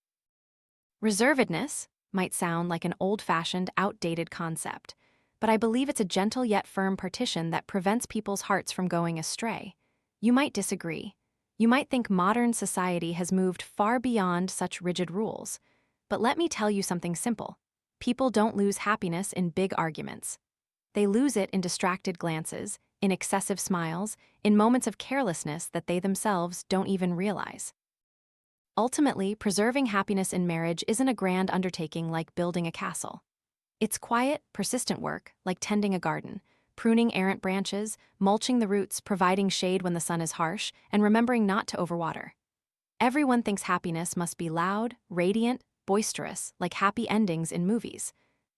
Reservedness might sound like an old-fashioned, outdated concept, but I believe it's a gentle yet firm partition that prevents people's hearts from going astray. You might disagree. You might think modern society has moved far beyond such rigid rules. But let me tell you something simple. People don't lose happiness in big arguments. They lose it in distracted glances, in excessive smiles, in moments of carelessness that they themselves don't even realize. Ultimately, preserving happiness in marriage isn't a grand undertaking like building a castle. It's quiet, persistent work, like tending a garden, pruning errant branches, mulching the roots, providing shade when the sun is harsh, and remembering not to overwater. Everyone thinks happiness must be loud, radiant, boisterous, like happy endings in movies.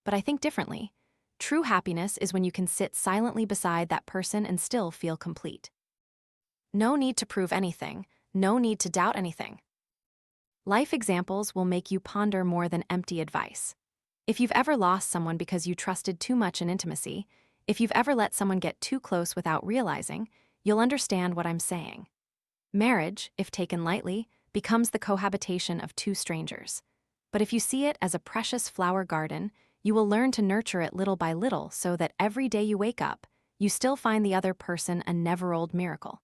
But I think differently. True happiness is when you can sit silently beside that person and still feel complete. No need to prove anything, no need to doubt anything. Life examples will make you ponder more than empty advice. If you've ever lost someone because you trusted too much in intimacy, if you've ever let someone get too close without realizing, you'll understand what I'm saying. Marriage, if taken lightly, becomes the cohabitation of two strangers. But if you see it as a precious flower garden, you will learn to nurture it little by little so that every day you wake up, you still find the other person a never-old miracle.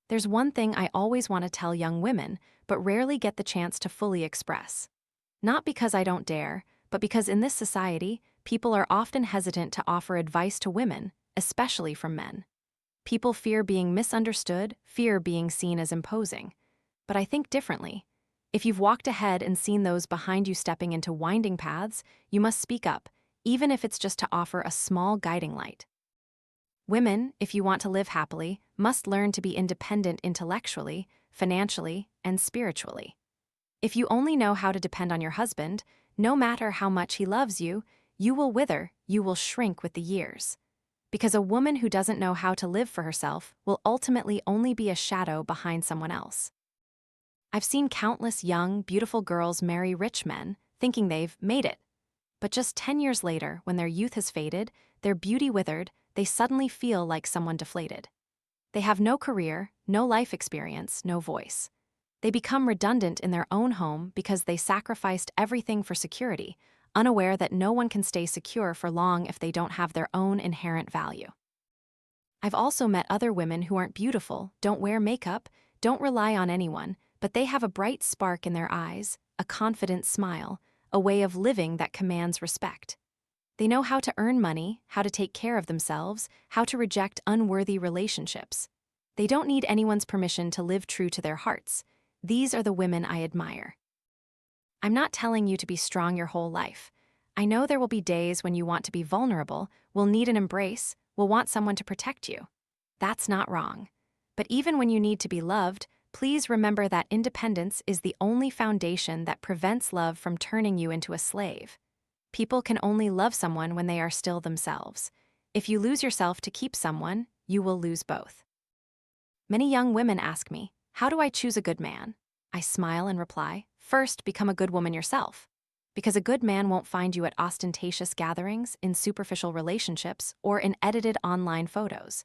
There's one thing I always want to tell young women, but rarely get the chance to fully express. Not because I don't dare, but because in this society, people are often hesitant to offer advice to women, especially from men. People fear being misunderstood, fear being seen as imposing. But I think differently. If you've walked ahead and seen those behind you stepping into winding paths, you must speak up, even if it's just to offer a small guiding light. Women, if you want to live happily, must learn to be independent intellectually, financially, and spiritually. If you only know how to depend on your husband, no matter how much he loves you, you will wither, you will shrink with the years. Because a woman who doesn't know how to live for herself will ultimately only be a shadow behind someone else. I've seen countless young, beautiful girls marry rich men, thinking they've made it. But just 10 years later, when their youth has faded, their beauty withered, they suddenly feel like someone deflated. They have no career, no life experience, no voice. They become redundant in their own home because they sacrificed everything for security, unaware that no one can stay secure for long if they don't have their own inherent value. I've also met other women who aren't beautiful, don't wear makeup, don't rely on anyone, but they have a bright spark in their eyes, a confident smile, a way of living that commands respect. They know how to earn money, how to take care of themselves, how to reject unworthy relationships. They don't need anyone's permission to live true to their hearts. These are the women I admire. I'm not telling you to be strong your whole life. I know there will be days when you want to be vulnerable, will need an embrace, will want someone to protect you. That's not wrong. But even when you need to be loved, please remember that independence is the only foundation that prevents love from turning you into a slave. People can only love someone when they are still themselves. If you lose yourself to keep someone, you will lose both. Many young women ask me, how do I choose a good man? I smile and reply, first, become a good woman yourself. Because a good man won't find you at ostentatious gatherings, in superficial relationships, or in edited online photos.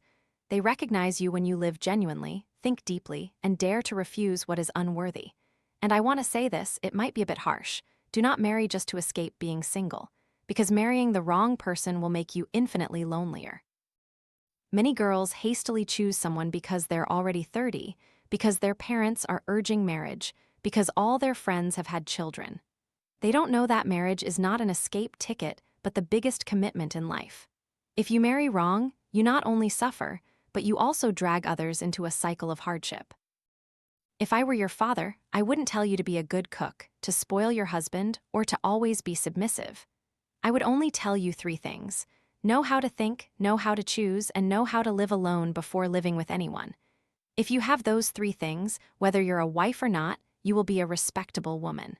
They recognize you when you live genuinely, think deeply, and dare to refuse what is unworthy. And I want to say this, it might be a bit harsh. Do not marry just to escape being single, because marrying the wrong person will make you infinitely lonelier. Many girls hastily choose someone because they're already 30, because their parents are urging marriage, because all their friends have had children. They don't know that marriage is not an escape ticket, but the biggest commitment in life. If you marry wrong, you not only suffer, but you also drag others into a cycle of hardship. If I were your father, I wouldn't tell you to be a good cook, to spoil your husband, or to always be submissive. I would only tell you 3 things. Know how to think, know how to choose, and know how to live alone before living with anyone. If you have those 3 things, whether you're a wife or not, you will be a respectable woman.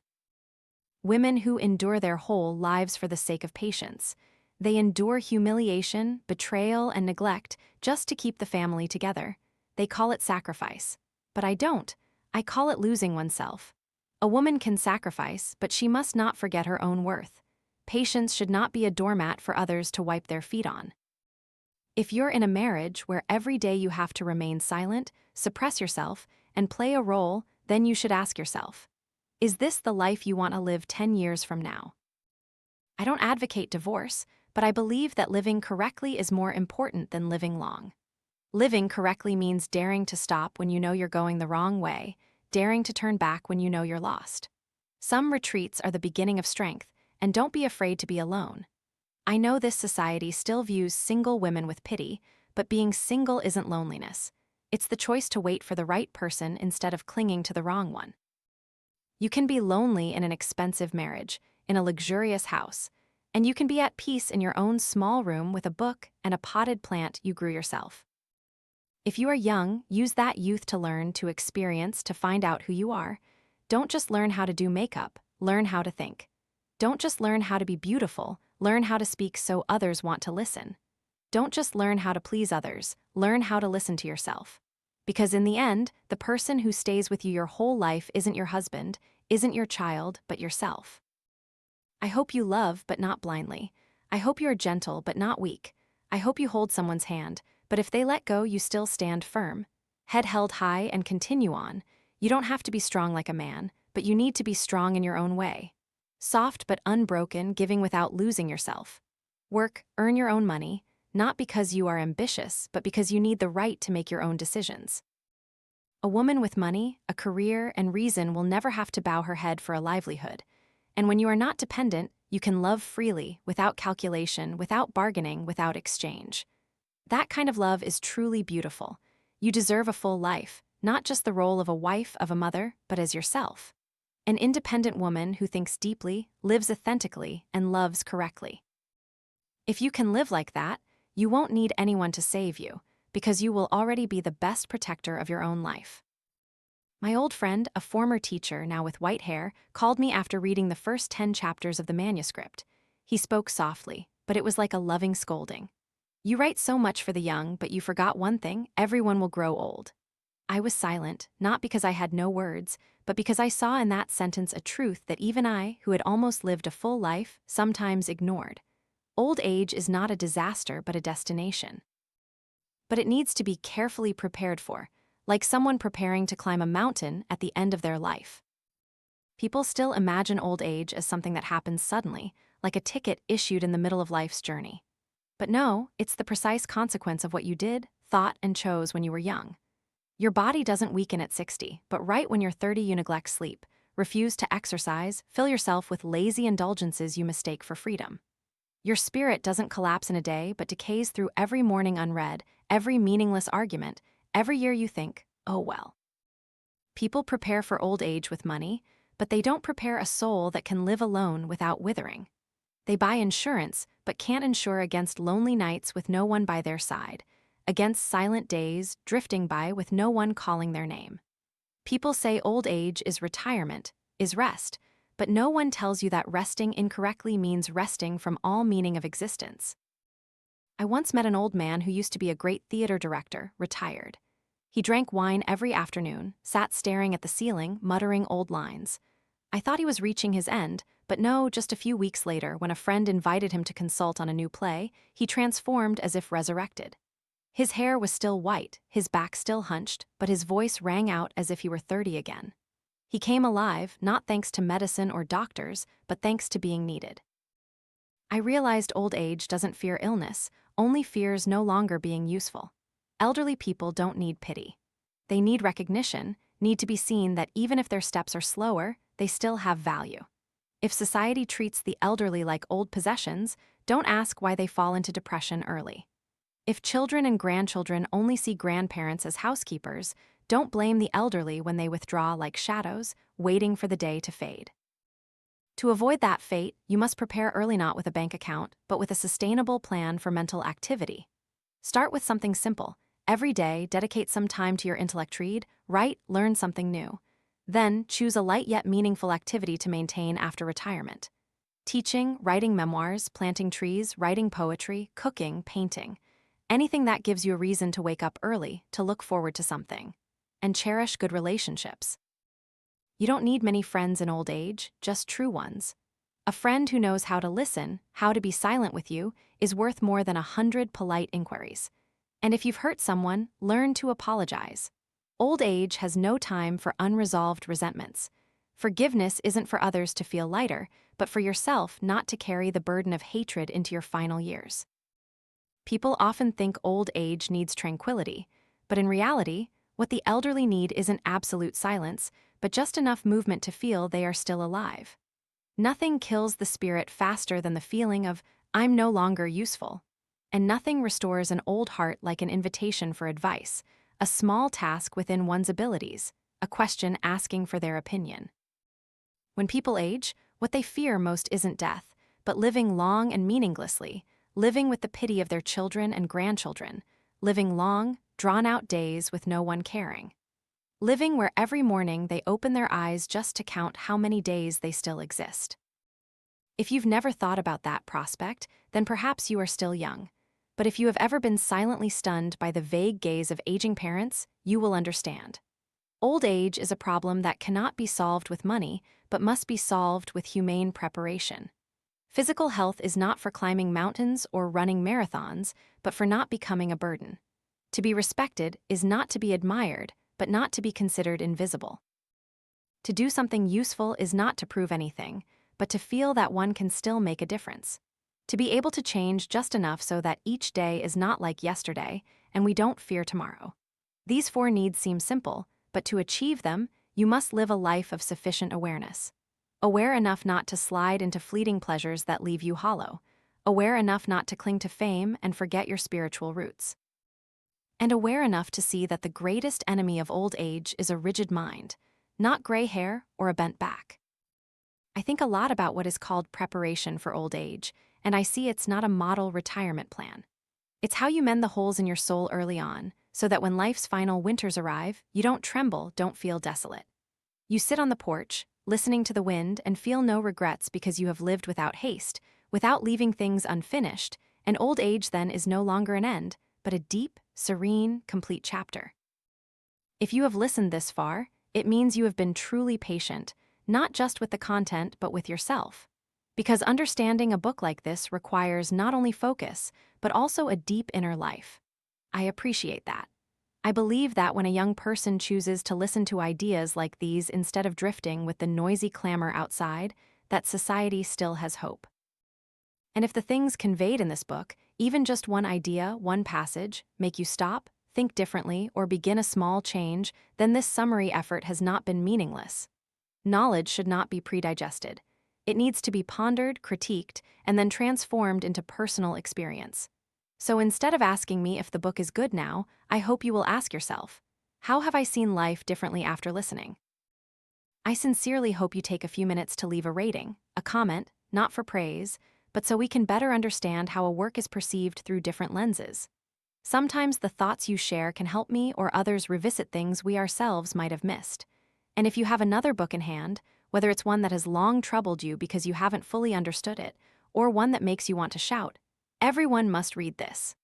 Women who endure their whole lives for the sake of patience. They endure humiliation, betrayal, and neglect just to keep the family together. They call it sacrifice. But I don't. I call it losing oneself. A woman can sacrifice, but she must not forget her own worth. Patience should not be a doormat for others to wipe their feet on. If you're in a marriage where every day you have to remain silent, suppress yourself, and play a role, then you should ask yourself, is this the life you want to live 10 years from now? I don't advocate divorce, but I believe that living correctly is more important than living long. Living correctly means daring to stop when you know you're going the wrong way, daring to turn back when you know you're lost. Some retreats are the beginning of strength, and don't be afraid to be alone. I know this society still views single women with pity, but being single isn't loneliness. It's the choice to wait for the right person instead of clinging to the wrong one. You can be lonely in an expensive marriage, in a luxurious house, and you can be at peace in your own small room with a book and a potted plant you grew yourself. If you are young, use that youth to learn, to experience, to find out who you are. Don't just learn how to do makeup, learn how to think. Don't just learn how to be beautiful, learn how to speak so others want to listen. Don't just learn how to please others, learn how to listen to yourself. Because in the end, the person who stays with you your whole life isn't your husband, isn't your child, but yourself. I hope you love, but not blindly. I hope you are gentle, but not weak. I hope you hold someone's hand, but if they let go, you still stand firm. Head held high and continue on. You don't have to be strong like a man, but you need to be strong in your own way. Soft but unbroken, giving without losing yourself. Work, earn your own money, not because you are ambitious, but because you need the right to make your own decisions. A woman with money, a career, and reason will never have to bow her head for a livelihood. And when you are not dependent, you can love freely, without calculation, without bargaining, without exchange. That kind of love is truly beautiful. You deserve a full life, not just the role of a wife, of a mother, but as yourself. An independent woman who thinks deeply, lives authentically, and loves correctly. If you can live like that, you won't need anyone to save you, because you will already be the best protector of your own life. My old friend, a former teacher now with white hair, called me after reading the first 10 chapters of the manuscript. He spoke softly, but it was like a loving scolding. You write so much for the young, but you forgot one thing: everyone will grow old. I was silent, not because I had no words, but because I saw in that sentence a truth that even I, who had almost lived a full life, sometimes ignored. Old age is not a disaster but a destination. But it needs to be carefully prepared for, like someone preparing to climb a mountain at the end of their life. People still imagine old age as something that happens suddenly, like a ticket issued in the middle of life's journey. But no, it's the precise consequence of what you did, thought, and chose when you were young. Your body doesn't weaken at 60, but right when you're 30 you neglect sleep, refuse to exercise, fill yourself with lazy indulgences you mistake for freedom. Your spirit doesn't collapse in a day, but decays through every morning unread, every meaningless argument, every year you think, oh well. People prepare for old age with money, but they don't prepare a soul that can live alone without withering. They buy insurance, but can't insure against lonely nights with no one by their side, against silent days drifting by with no one calling their name. People say old age is retirement, is rest, but no one tells you that resting incorrectly means resting from all meaning of existence. I once met an old man who used to be a great theater director, retired. He drank wine every afternoon, sat staring at the ceiling, muttering old lines. I thought he was reaching his end, but no, just a few weeks later, when a friend invited him to consult on a new play, he transformed as if resurrected. His hair was still white, his back still hunched, but his voice rang out as if he were 30 again. He came alive, not thanks to medicine or doctors, but thanks to being needed. I realized old age doesn't fear illness, only fears no longer being useful. Elderly people don't need pity. They need recognition, need to be seen that even if their steps are slower, they still have value. If society treats the elderly like old possessions, don't ask why they fall into depression early. If children and grandchildren only see grandparents as housekeepers, don't blame the elderly when they withdraw like shadows, waiting for the day to fade. To avoid that fate, you must prepare early, not with a bank account, but with a sustainable plan for mental activity. Start with something simple. Every day, dedicate some time to your intellect. Read, write, learn something new. Then, choose a light yet meaningful activity to maintain after retirement. Teaching, writing memoirs, planting trees, writing poetry, cooking, painting. Anything that gives you a reason to wake up early, to look forward to something. And cherish good relationships. You don't need many friends in old age, just true ones. A friend who knows how to listen, how to be silent with you, is worth more than 100 polite inquiries. And if you've hurt someone, learn to apologize. Old age has no time for unresolved resentments. Forgiveness isn't for others to feel lighter, but for yourself not to carry the burden of hatred into your final years. People often think old age needs tranquility, but in reality, what the elderly need isn't absolute silence, but just enough movement to feel they are still alive. Nothing kills the spirit faster than the feeling of, I'm no longer useful. And nothing restores an old heart like an invitation for advice, a small task within one's abilities, a question asking for their opinion. When people age, what they fear most isn't death, but living long and meaninglessly, living with the pity of their children and grandchildren, living long, drawn-out days with no one caring. Living where every morning they open their eyes just to count how many days they still exist. If you've never thought about that prospect, then perhaps you are still young. But if you have ever been silently stunned by the vague gaze of aging parents, you will understand. Old age is a problem that cannot be solved with money, but must be solved with humane preparation. Physical health is not for climbing mountains or running marathons, but for not becoming a burden. To be respected is not to be admired, but not to be considered invisible. To do something useful is not to prove anything, but to feel that one can still make a difference. To be able to change just enough so that each day is not like yesterday and we don't fear tomorrow. These 4 needs seem simple, but to achieve them, you must live a life of sufficient awareness. Aware enough not to slide into fleeting pleasures that leave you hollow. Aware enough not to cling to fame and forget your spiritual roots. And aware enough to see that the greatest enemy of old age is a rigid mind, not gray hair or a bent back. I think a lot about what is called preparation for old age, and I see it's not a model retirement plan. It's how you mend the holes in your soul early on, so that when life's final winters arrive, you don't tremble, don't feel desolate. You sit on the porch, listening to the wind, and feel no regrets because you have lived without haste, without leaving things unfinished, and old age then is no longer an end, but a deep, serene, complete chapter. If you have listened this far, it means you have been truly patient, not just with the content but with yourself. Because understanding a book like this requires not only focus, but also a deep inner life. I appreciate that. I believe that when a young person chooses to listen to ideas like these instead of drifting with the noisy clamor outside, that society still has hope. And if the things conveyed in this book, even just one idea, one passage, make you stop, think differently, or begin a small change, then this summary effort has not been meaningless. Knowledge should not be predigested. It needs to be pondered, critiqued, and then transformed into personal experience. So instead of asking me if the book is good now, I hope you will ask yourself, how have I seen life differently after listening? I sincerely hope you take a few minutes to leave a rating, a comment, not for praise, but so we can better understand how a work is perceived through different lenses. Sometimes the thoughts you share can help me or others revisit things we ourselves might have missed. And if you have another book in hand, whether it's one that has long troubled you because you haven't fully understood it, or one that makes you want to shout, everyone must read this.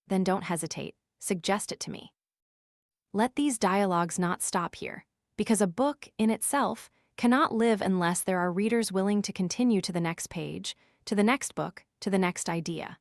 Then don't hesitate, suggest it to me. Let these dialogues not stop here, because a book, in itself, cannot live unless there are readers willing to continue to the next page, to the next book, to the next idea.